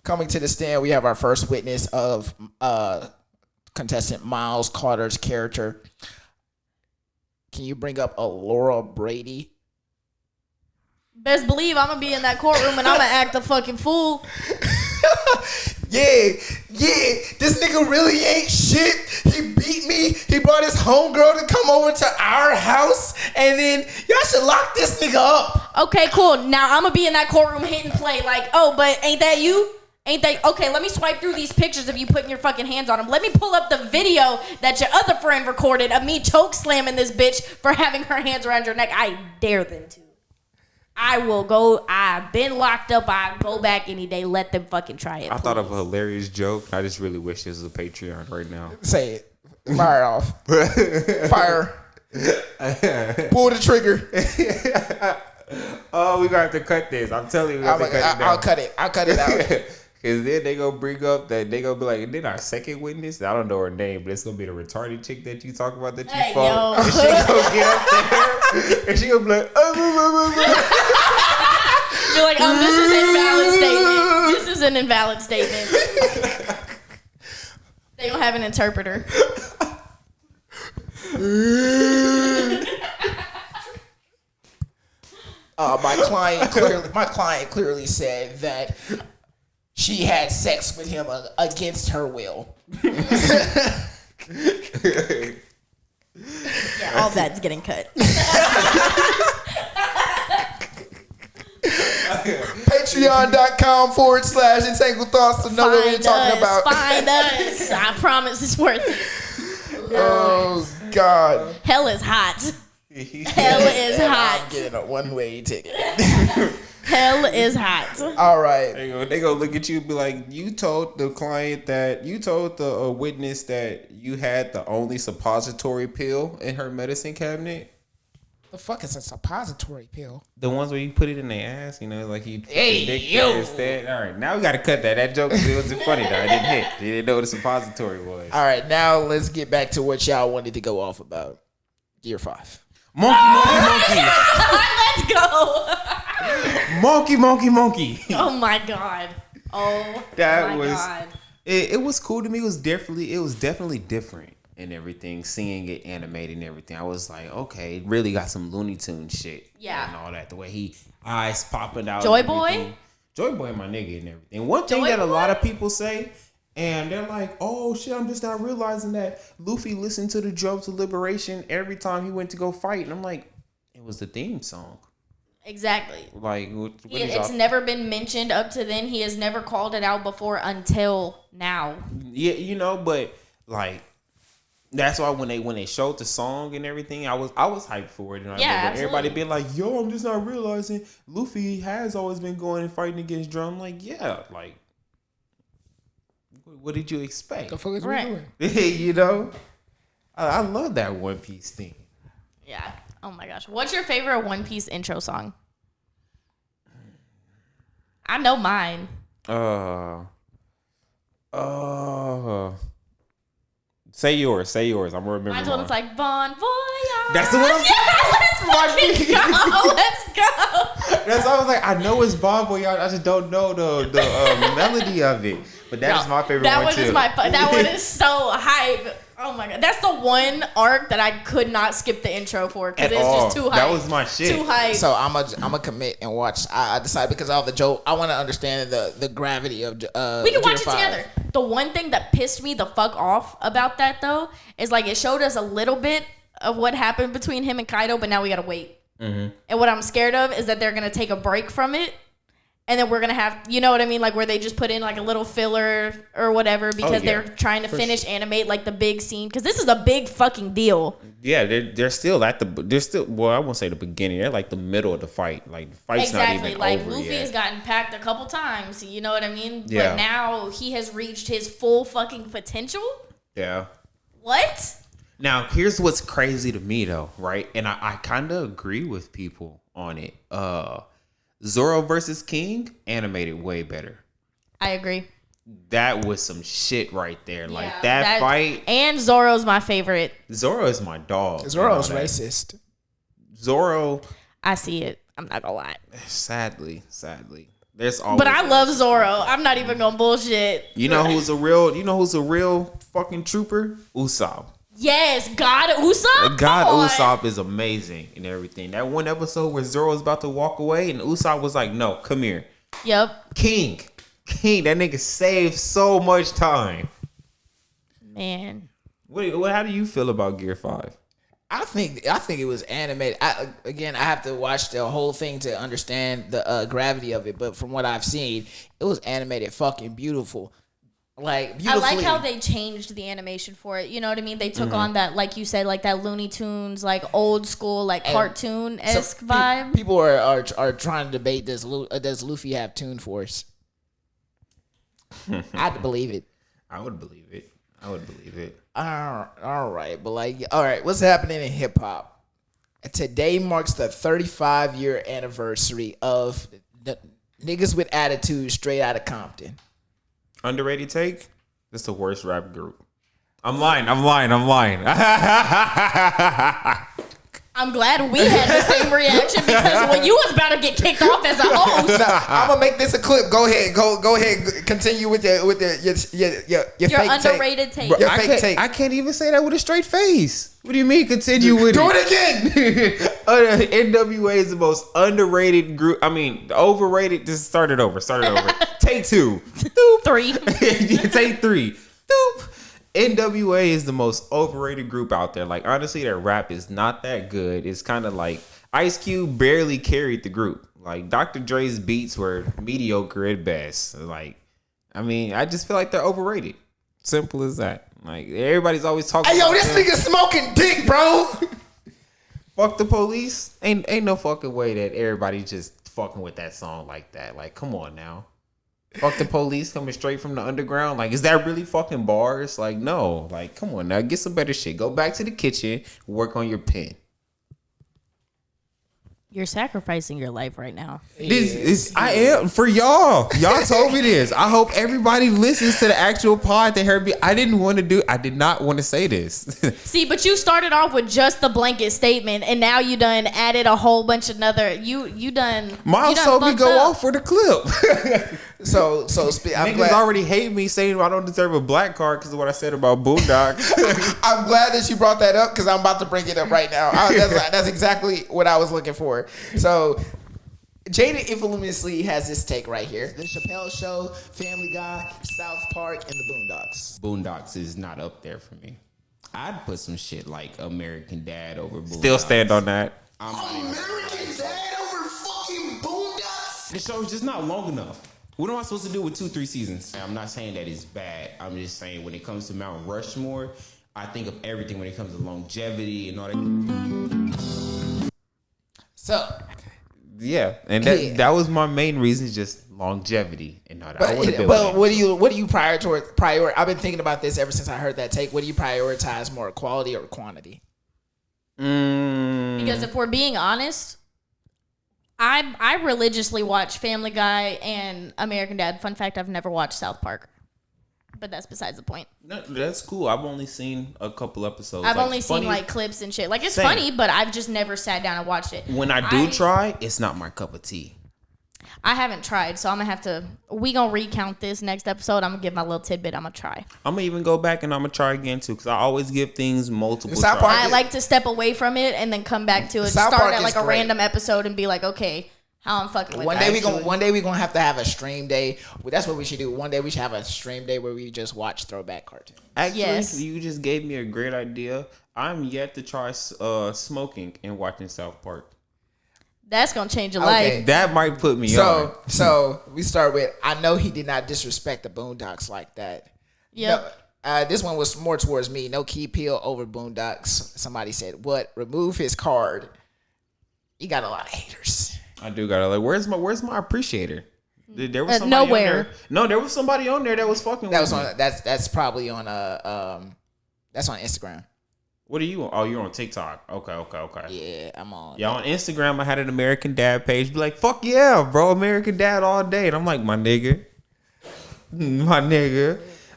coming to the stand, we have our first witness of contestant Miles Carter's character. Can you bring up a Laura Brady? Best believe I'm going to be in that courtroom and I'm going to act a fucking fool. Yeah, this nigga really ain't shit. He beat me. He brought his homegirl to come over to our house, and then y'all should lock this nigga up. Okay, cool. Now I'm gonna be in that courtroom hitting play like, oh, but ain't that you? Ain't that okay? Let me swipe through these pictures of you putting your fucking hands on him. Let me pull up the video that your other friend recorded of me choke slamming this bitch for having her hands around your neck. I dare them to. I will go. I've been locked up. I go back any day. Let them fucking try it. I thought of a hilarious joke. I just really wish this was a Patreon right now. Say it. Fire off. Fire. Pull the trigger. Oh, we gonna have to cut this. I'm telling you, I'll cut it. I'll cut it out. Cause then they gonna bring up that they gonna be like, and then our second witness, I don't know her name, but it's gonna be the retarded chick that you talk about that you Hey, fought. yo. And she gonna get up there and she gonna be like, You're like, this is an invalid statement. This is an invalid statement. They don't have an interpreter. My client clearly said that she had sex with him against her will. Yeah, all that's getting cut. Patreon.com/Entangled Thoughts to know what we're talking about. Find us. I promise it's worth it. Oh, God. Hell is hot. Hell is hot. I'm getting a one-way ticket. Hell is hot. All right. they go look at you and be like, you told the client that, you told the witness that you had the only suppository pill in her medicine cabinet. The fuck is a suppository pill? The ones where you put it in their ass, you know, like you. Hey, yo. Instead. All right, now we got to cut that. That joke wasn't funny though. It didn't hit. They didn't know what a suppository was. All right, now let's get back to what y'all wanted to go off about. Year 5. Monkey. Let's go. Monkey. Oh my god. Oh That my was. god. It was cool to me. It was definitely different and everything. Seeing it animated and everything, I was like, okay, it really got some Looney Tunes shit. Yeah. And all that. The way he eyes popping out. Joy and everything. Joy Boy, my nigga, and everything. One thing Joy that a Boy? lot of people say, and they're like, oh shit, I'm just not realizing that Luffy listened to the Drums of Liberation every time he went to go fight. And I'm like, it was the theme song. Exactly. Like, It's never been mentioned up to then. He has never called it out before until now. Yeah, you know, but like that's why when they showed the song and everything, I was hyped for it. And I remember everybody being like, yo, I'm just not realizing Luffy has always been going and fighting against Drum. Like, yeah, like what did you expect? The fuck is Right. we doing? You know? I love that One Piece thing. Yeah. Oh my gosh. What's your favorite One Piece intro song? I know mine. Say yours. I'm gonna remember. Mine's mine. one that's like Bon Voyage. That's the one I'm Let's fucking go. Let's go. That's why I was like, I know it's Bon Voyage, I just don't know the melody of it. But that is my favorite that one one too. is that one is so hype. Oh my god, that's the one arc that I could not skip the intro for because it's just too hype. That was my shit. Too hype. So I'm a commit and watch. I decided because of the joke. I want to understand the gravity of. We can watch Year it 5. together. The one thing that pissed me the fuck off about that though is like it showed us a little bit of what happened between him and Kaido, but now we gotta wait. Mm-hmm. And what I'm scared of is that they're gonna take a break from it. And then we're going to have, you know what I mean? Like where they just put in like a little filler or whatever because they're trying to finish animate like the big scene. Because this is a big fucking deal. Yeah, they're still well, I won't say the beginning. They're like the middle of the fight. Like the fight's not even Like over Luffy yet. has gotten packed a couple times. You know what I mean? Yeah. But now he has reached his full fucking potential. Yeah. What? Now, here's what's crazy to me though, right? And I kind of agree with people on it. Zoro versus King animated way better. I agree. That was some shit right there. Like Yeah, that fight. And Zoro's my favorite. Zoro is my dog. Zoro's You know that. racist. Zoro, I see it. I'm not gonna lie. sadly, there's always. But I love Zoro. I'm not even gonna bullshit. You know who's a real fucking trooper? Usopp. Yes, God Usopp. God Come on. Usopp is amazing and everything. That one episode where Zoro was about to walk away and Usopp was like, "No, come here." Yep. King King, that nigga saved so much time. Man. How do you feel about Gear 5? I think it was animated. I have to watch the whole thing to understand the gravity of it. But from what I've seen, it was animated fucking beautiful. Like beautifully. I like how they changed the animation for it. You know what I mean? They took on that, like you said, like that Looney Tunes, like old school, like cartoon-esque vibe. People are trying to debate does Luffy have Toon Force? I'd believe it. I would believe it. All right, but what's happening in hip hop? Today marks the 35-year anniversary of the Niggas with Attitude, straight out of Compton. Underrated take? This is the worst rap group. I'm lying. I'm glad we had the same reaction because when you was about to get kicked off as a host. I'm gonna make this a clip. Go ahead. Continue with your fake underrated take. Bro, your fake take. I can't even say that with a straight face. What do you mean? Continue with Do it again. N.W.A is the most underrated group. I mean, overrated. Just start it over. Take 2. Three. Take 3. Doop. N.W.A is the most overrated group out there. Like, honestly, their rap is not that good. It's kind of like Ice Cube barely carried the group. Like, Dr. Dre's beats were mediocre at best. Like, I mean, I just feel like they're overrated. Simple as that. Like, everybody's always talking. Hey, yo, this nigga smoking dick, bro. Fuck the police. Ain't no fucking way that everybody just fucking with that song like that. Like, come on now. Fuck the police coming straight from the underground. Like, is that really fucking bars? Like, no. Like, come on now. Get some better shit. Go back to the kitchen. Work on your pen. You're sacrificing your life right now. I am for y'all. Y'all told me this. I hope everybody listens to the actual pod that heard me. I did not want to say this. See, but you started off with just the blanket statement, and now you done added a whole bunch of another. You done. Miles told me go off for the clip. So I'm glad already hate me saying I don't deserve a black card because of what I said about Boondocks. I'm glad that you brought that up because I'm about to bring it up right now. That's exactly what I was looking for. So Jeiden infamously has this take right here: The Chappelle Show, Family Guy, South Park, and the Boondocks. Boondocks is not up there for me. I'd put some shit like American Dad over Boondocks. Still stand on that. American Dad over fucking Boondocks? The show's just not long enough. What am I supposed to do with 2-3 seasons? I'm not saying that it's bad. I'm just saying when it comes to Mount Rushmore, I think of everything when it comes to longevity and all that. So, yeah, and that was my main reason, just longevity and all that. But what do you prioritize? I've been thinking about this ever since I heard that take. What do you prioritize more, quality or quantity? Because if we're being honest, I religiously watch Family Guy and American Dad. Fun fact, I've never watched South Park. But that's besides the point. No, that's cool. I've only seen a couple episodes. I've only seen like clips and shit. Like, it's funny, but I've just never sat down and watched it. When I do try, it's not my cup of tea. I haven't tried, so I'm gonna have to. We gonna recount this next episode. I'm gonna give my little tidbit. I'm gonna try. I'm gonna even go back and I'm gonna try again too, because I always give things multiple tries. I like to step away from it and then come back to it. Start at like a random episode and be like, okay, how I'm fucking with One day we gonna have to have a stream day. That's what we should do. One day we should have a stream day where we just watch throwback cartoons. Actually, you just gave me a great idea. I'm yet to try smoking and watching South Park. That's gonna change your life. That might put me on. So we start with, I know he did not disrespect the Boondocks like that. Yep. No, this one was more towards me. No key peel over Boondocks. Somebody said, "What? Remove his card." He got a lot of haters. I do got like, where's my appreciator? There was somebody nowhere. On there. No, there was somebody on there that was fucking. That was on. That's probably on that's on Instagram. What are you on? Oh, you're on TikTok. Okay. Yeah, I'm on. Yeah, on Instagram, I had an American Dad page. Be like, fuck yeah, bro, American Dad all day. And I'm like, my nigga.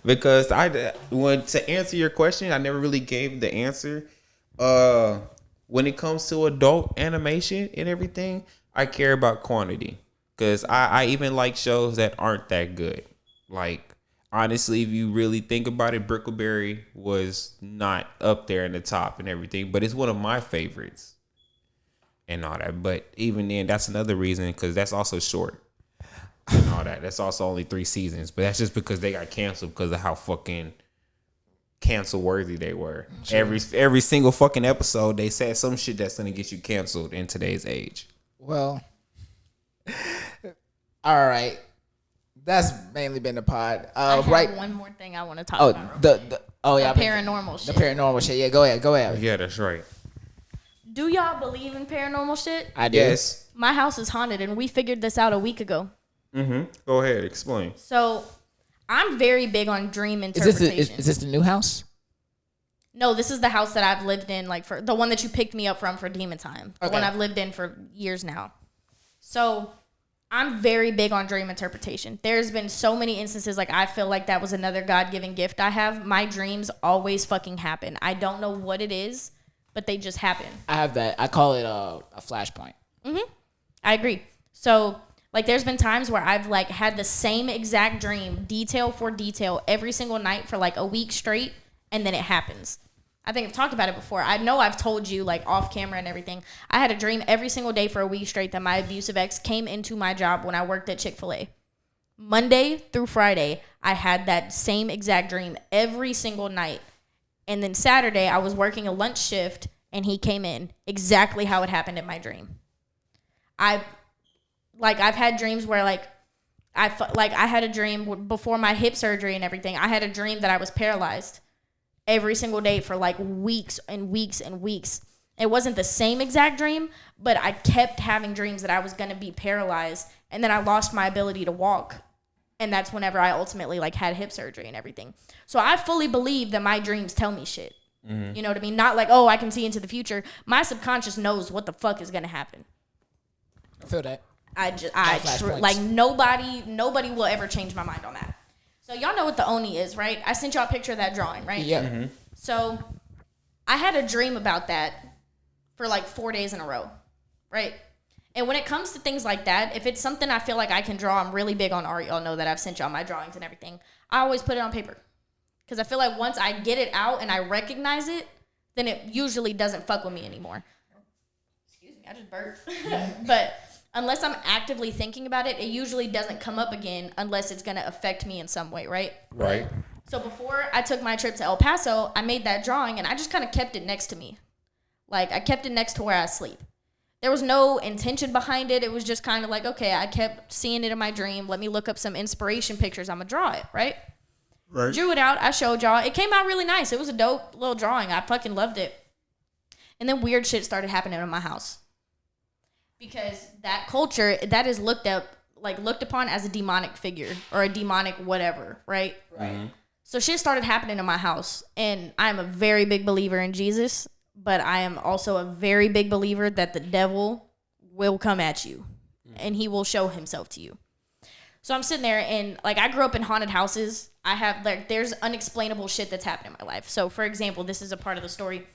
Because to answer your question, I never really gave the answer. When it comes to adult animation and everything, I care about quantity. Because I even like shows that aren't that good. Like, honestly, if you really think about it, Brickleberry was not up there in the top and everything, but it's one of my favorites and all that. But even then, that's another reason, because that's also short. and all that. That's also only 3 seasons, but that's just because they got canceled because of how fucking cancel worthy they were. True. Every single fucking episode, they said some shit that's gonna get you canceled in today's age. Well, all right. That's mainly been the pod. I have one more thing I want to talk about. The paranormal shit. The paranormal shit. Yeah, go ahead. Yeah, that's right. Do y'all believe in paranormal shit? I do. Yes. My house is haunted, and we figured this out a week ago. Mm-hmm. Go ahead, explain. So, I'm very big on dream interpretation. Is this the new house? No, this is the house that I've lived in, like for the one that you picked me up for Demon Time. The one I've lived in for years now. So, I'm very big on dream interpretation. There's been so many instances, like I feel like that was another God-given gift I have. My dreams always fucking happen. I don't know what it is, but they just happen. I have that. I call it a flashpoint. Mm-hmm. I agree. So, like, there's been times where I've, like, had the same exact dream, detail for detail, every single night for, like, a week straight, and then it happens. I think I've talked about it before. I know I've told you, like, off camera and everything. I had a dream every single day for a week straight that my abusive ex came into my job when I worked at Chick-fil-A. Monday through Friday, I had that same exact dream every single night. And then Saturday, I was working a lunch shift, and he came in exactly how it happened in my dream. I've had dreams where, like, I had a dream before my hip surgery and everything. I had a dream that I was paralyzed every single day for like weeks and weeks and weeks. It wasn't the same exact dream, but I kept having dreams that I was going to be paralyzed, and then I lost my ability to walk. And that's whenever I ultimately like had hip surgery and everything. So I fully believe that my dreams tell me shit. Mm-hmm. You know what I mean? Not like, oh, I can see into the future. My subconscious knows what the fuck is going to happen. I feel that. Like nobody will ever change my mind on that. So y'all know what the Oni is, right? I sent y'all a picture of that drawing, right? Yeah. Mm-hmm. So I had a dream about that for like 4 days in a row, right? And when it comes to things like that, if it's something I feel like I can draw, I'm really big on art. Y'all know that I've sent y'all my drawings and everything. I always put it on paper. Because I feel like once I get it out and I recognize it, then it usually doesn't fuck with me anymore. Excuse me, I just burped. But unless I'm actively thinking about it, it usually doesn't come up again unless it's going to affect me in some way, right? Right. So before I took my trip to El Paso, I made that drawing and I just kind of kept it next to me. Like, I kept it next to where I sleep. There was no intention behind it. It was just kind of like, okay, I kept seeing it in my dream. Let me look up some inspiration pictures. I'm going to draw it, right? Right. Drew it out. I showed y'all. It came out really nice. It was a dope little drawing. I fucking loved it. And then weird shit started happening in my house. Because that culture, that is looked upon as a demonic figure or a demonic whatever, right? Right. Mm-hmm. So shit started happening in my house. And I'm a very big believer in Jesus. But I am also a very big believer that the devil will come at you. And he will show himself to you. So I'm sitting there and, like, I grew up in haunted houses. I have, like, there's unexplainable shit that's happened in my life. So, for example, this is a part of the story.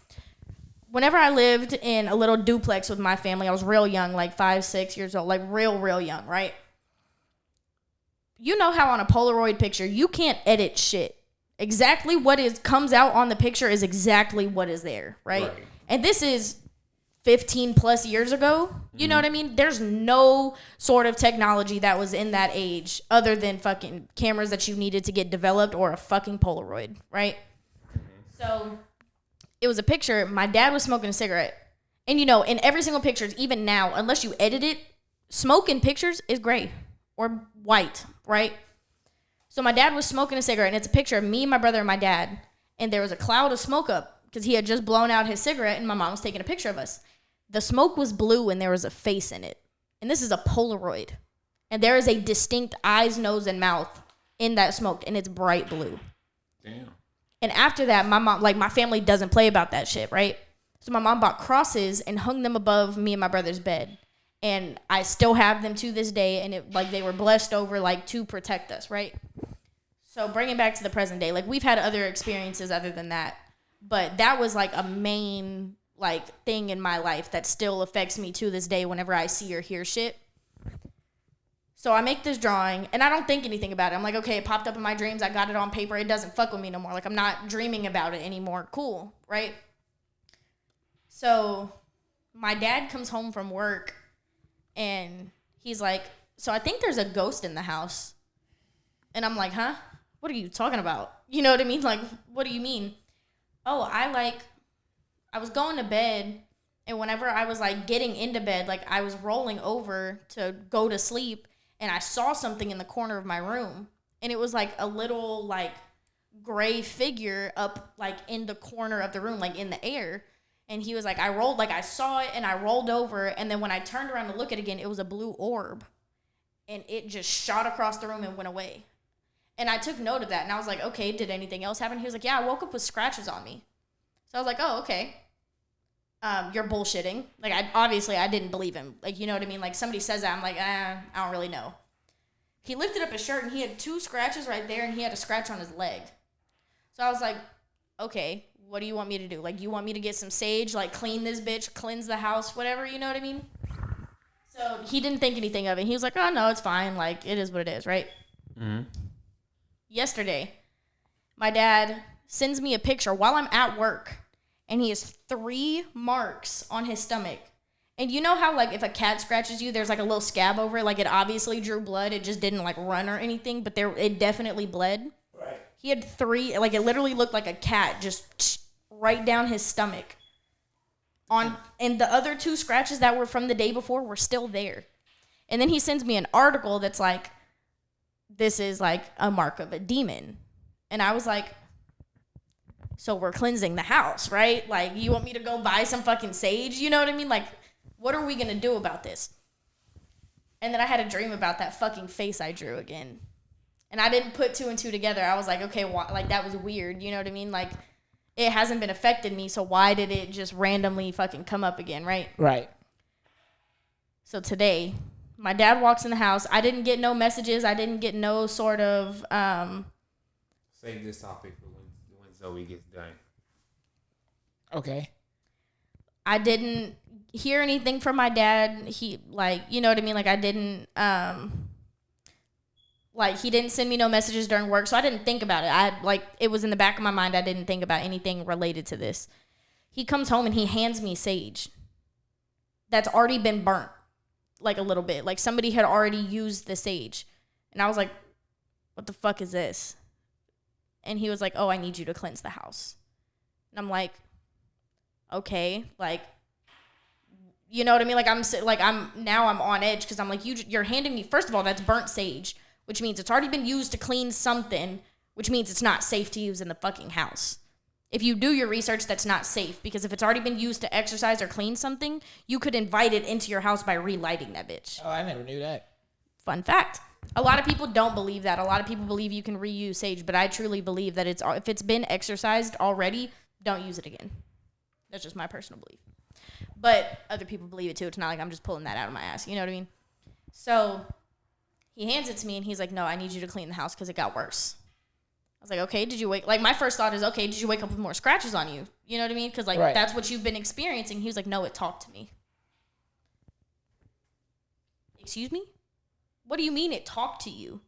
Whenever I lived in a little duplex with my family, I was real young, like 5, 6 years old, like real young, right? You know how on a Polaroid picture, you can't edit shit. Exactly what comes out on the picture is exactly what is there, right? And this is 15 plus years ago. You know what I mean? There's no sort of technology that was in that age other than fucking cameras that you needed to get developed or a fucking Polaroid, right? So it was a picture. My dad was smoking a cigarette. And, you know, in every single picture, even now, unless you edit it, smoke in pictures is gray or white, right? So my dad was smoking a cigarette, and it's a picture of me, my brother, and my dad. And there was a cloud of smoke up because he had just blown out his cigarette, and my mom was taking a picture of us. The smoke was blue, and there was a face in it. And this is a Polaroid. And there is a distinct eyes, nose, and mouth in that smoke, and it's bright blue. Damn. And after that, my mom, like, my family doesn't play about that shit, right? So my mom bought crosses and hung them above me and my brother's bed. And I still have them to this day, and it, like, they were blessed over, like, to protect us, right? So bringing back to the present day, like, we've had other experiences other than that. But that was, like, a main, like, thing in my life that still affects me to this day whenever I see or hear shit. So I make this drawing, and I don't think anything about it. I'm like, okay, it popped up in my dreams. I got it on paper. It doesn't fuck with me no more. Like, I'm not dreaming about it anymore. Cool, right? So my dad comes home from work, and he's like, so I think there's a ghost in the house. And I'm like, huh? What are you talking about? You know what I mean? Like, what do you mean? Oh, I was going to bed, and whenever I was, like, getting into bed, like, I was rolling over to go to sleep, and I saw something in the corner of my room. And it was, like, a little, like, gray figure up, like, in the corner of the room, like, in the air. And he was like, I saw it, and I rolled over, and then when I turned around to look at it again, it was a blue orb. And it just shot across the room and went away. And I took note of that, and I was like, okay, did anything else happen? He was like, yeah, I woke up with scratches on me. So I was like, oh, okay. You're bullshitting. Like, I didn't believe him. Like, you know what I mean? Like, somebody says that, I'm like, I don't really know. He lifted up his shirt, and he had 2 scratches right there, and he had a scratch on his leg. So I was like, okay, what do you want me to do? Like, you want me to get some sage, like, clean this bitch, cleanse the house, whatever, you know what I mean? So he didn't think anything of it. He was like, oh, no, it's fine. Like, it is what it is, right? Mm-hmm. Yesterday, my dad sends me a picture while I'm at work, and he has 3 marks on his stomach. And you know how, like, if a cat scratches you, there's, like, a little scab over it? Like, it obviously drew blood. It just didn't, like, run or anything, but it definitely bled. Right. He had 3, like, it literally looked like a cat just right down his stomach. And the other 2 scratches that were from the day before were still there. And then he sends me an article that's like, this is like a mark of a demon. And I was like, so we're cleansing the house, right? Like, you want me to go buy some fucking sage? You know what I mean? Like, what are we going to do about this? And then I had a dream about that fucking face I drew again. And I didn't put 2 and 2 together. I was like, okay, like, that was weird. You know what I mean? Like, it hasn't been affecting me, so why did it just randomly fucking come up again, right? Right. So today, my dad walks in the house. I didn't get no messages. I didn't get no sort of... Save this topic for when Zoe gets done. Okay. I didn't hear anything from my dad. He, like, you know what I mean? Like, I didn't... Like, he didn't send me no messages during work, so I didn't think about it. It was in the back of my mind. I didn't think about anything related to this. He comes home and he hands me sage that's already been burnt, like, a little bit. Like, somebody had already used the sage. And I was like, what the fuck is this? And he was like, oh, I need you to cleanse the house. And I'm like, okay, like, you know what I mean? Like, I'm on edge because I'm like, you're handing me, first of all, that's burnt sage, which means it's already been used to clean something, which means it's not safe to use in the fucking house. If you do your research, that's not safe, because if it's already been used to exercise or clean something, you could invite it into your house by relighting that bitch. Oh, I never knew that. Fun fact. A lot of people don't believe that. A lot of people believe you can reuse sage, but I truly believe that if it's been exercised already, don't use it again. That's just my personal belief. But other people believe it too. It's not like I'm just pulling that out of my ass. You know what I mean? So he hands it to me, and he's like, no, I need you to clean the house because it got worse. I was like, okay, did you wake... Like, my first thought is, okay, did you wake up with more scratches on you? You know what I mean? Because, like, right. That's what you've been experiencing. He was like, no, it talked to me. Excuse me? What do you mean it talked to you?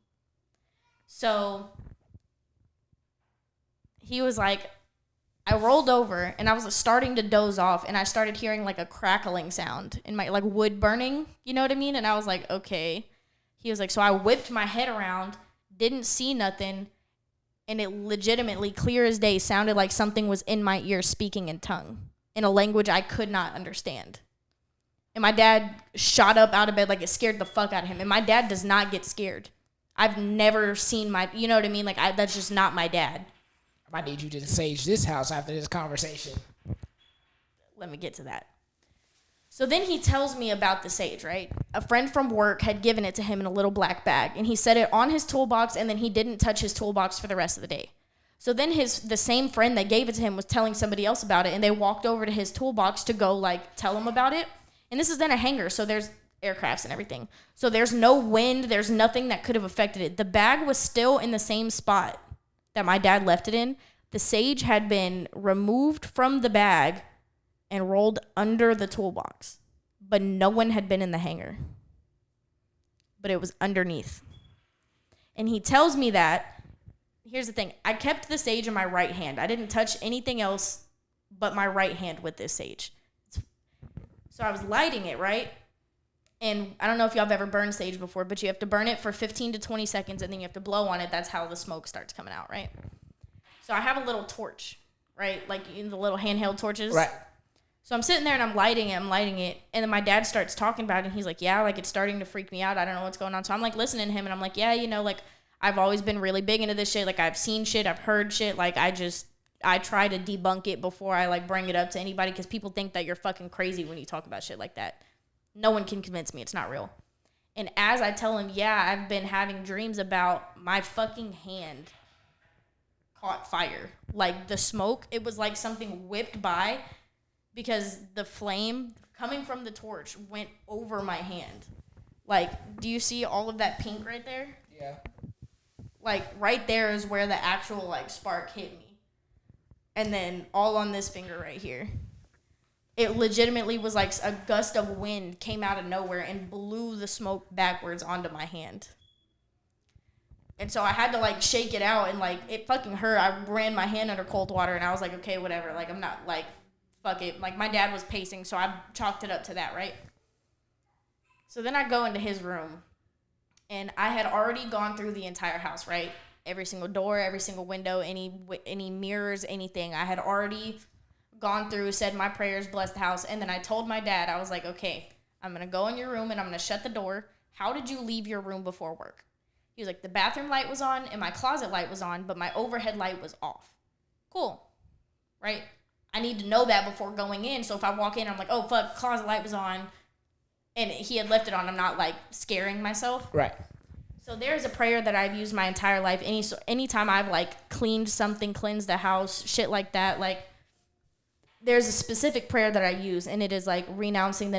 So he was like, I rolled over, and I was starting to doze off, and I started hearing, like, a crackling sound in my, like, wood burning. You know what I mean? And I was like, okay. He was like, so I whipped my head around, didn't see nothing, and it legitimately, clear as day, sounded like something was in my ear speaking in tongue, in a language I could not understand. And my dad shot up out of bed like it scared the fuck out of him. And my dad does not get scared. I've never seen you know what I mean? Like, that's just not my dad. I might need you to sage this house after this conversation. Let me get to that. So then he tells me about the sage, right? A friend from work had given it to him in a little black bag, and he set it on his toolbox, and then he didn't touch his toolbox for the rest of the day. So then the same friend that gave it to him was telling somebody else about it, and they walked over to his toolbox to go, like, tell him about it. And this is then a hangar, so there's aircrafts and everything. So there's no wind, there's nothing that could have affected it. The bag was still in the same spot that my dad left it in. The sage had been removed from the bag and rolled under the toolbox, but no one had been in the hangar. But it was underneath. And he tells me that, here's the thing, I kept the sage in my right hand. I didn't touch anything else but my right hand with this sage. So I was lighting it, right? And I don't know if y'all have ever burned sage before, but you have to burn it for 15 to 20 seconds, and then you have to blow on it. That's how the smoke starts coming out, right? So I have a little torch, right? Like the little handheld torches. Right. So I'm sitting there and I'm lighting it. And then my dad starts talking about it. And he's like, yeah, like it's starting to freak me out. I don't know what's going on. So I'm like listening to him and I'm like, yeah, you know, like I've always been really big into this shit. Like I've seen shit, I've heard shit. Like I try to debunk it before I like bring it up to anybody because people think that you're fucking crazy when you talk about shit like that. No one can convince me it's not real. And as I tell him, yeah, I've been having dreams about my fucking hand caught fire. Like the smoke, it was like something whipped by because the flame coming from the torch went over my hand. Like, do you see all of that pink right there? Yeah. Like right there is where the actual like spark hit me. And then all on this finger right here. It legitimately was like a gust of wind came out of nowhere and blew the smoke backwards onto my hand. And so I had to like shake it out and like it fucking hurt. I ran my hand under cold water and I was like, okay, whatever. Like I'm not like, fuck it. Like my dad was pacing, so I chalked it up to that, right? So then I go into his room and I had already gone through the entire house, right? Every single door, every single window, any mirrors, anything. I had already gone through, said my prayers, blessed the house. And then I told my dad, I was like, okay, I'm going to go in your room and I'm going to shut the door. How did you leave your room before work? He was like, the bathroom light was on and my closet light was on, but my overhead light was off. Cool. Right? I need to know that before going in. So if I walk in, I'm like, oh, fuck, closet light was on. And he had left it on. I'm not, like, scaring myself. Right. So there's a prayer that I've used my entire life. Anytime I've, like, cleaned something, cleansed the house, shit like that, like, there's a specific prayer that I use, and it is, like, renouncing the name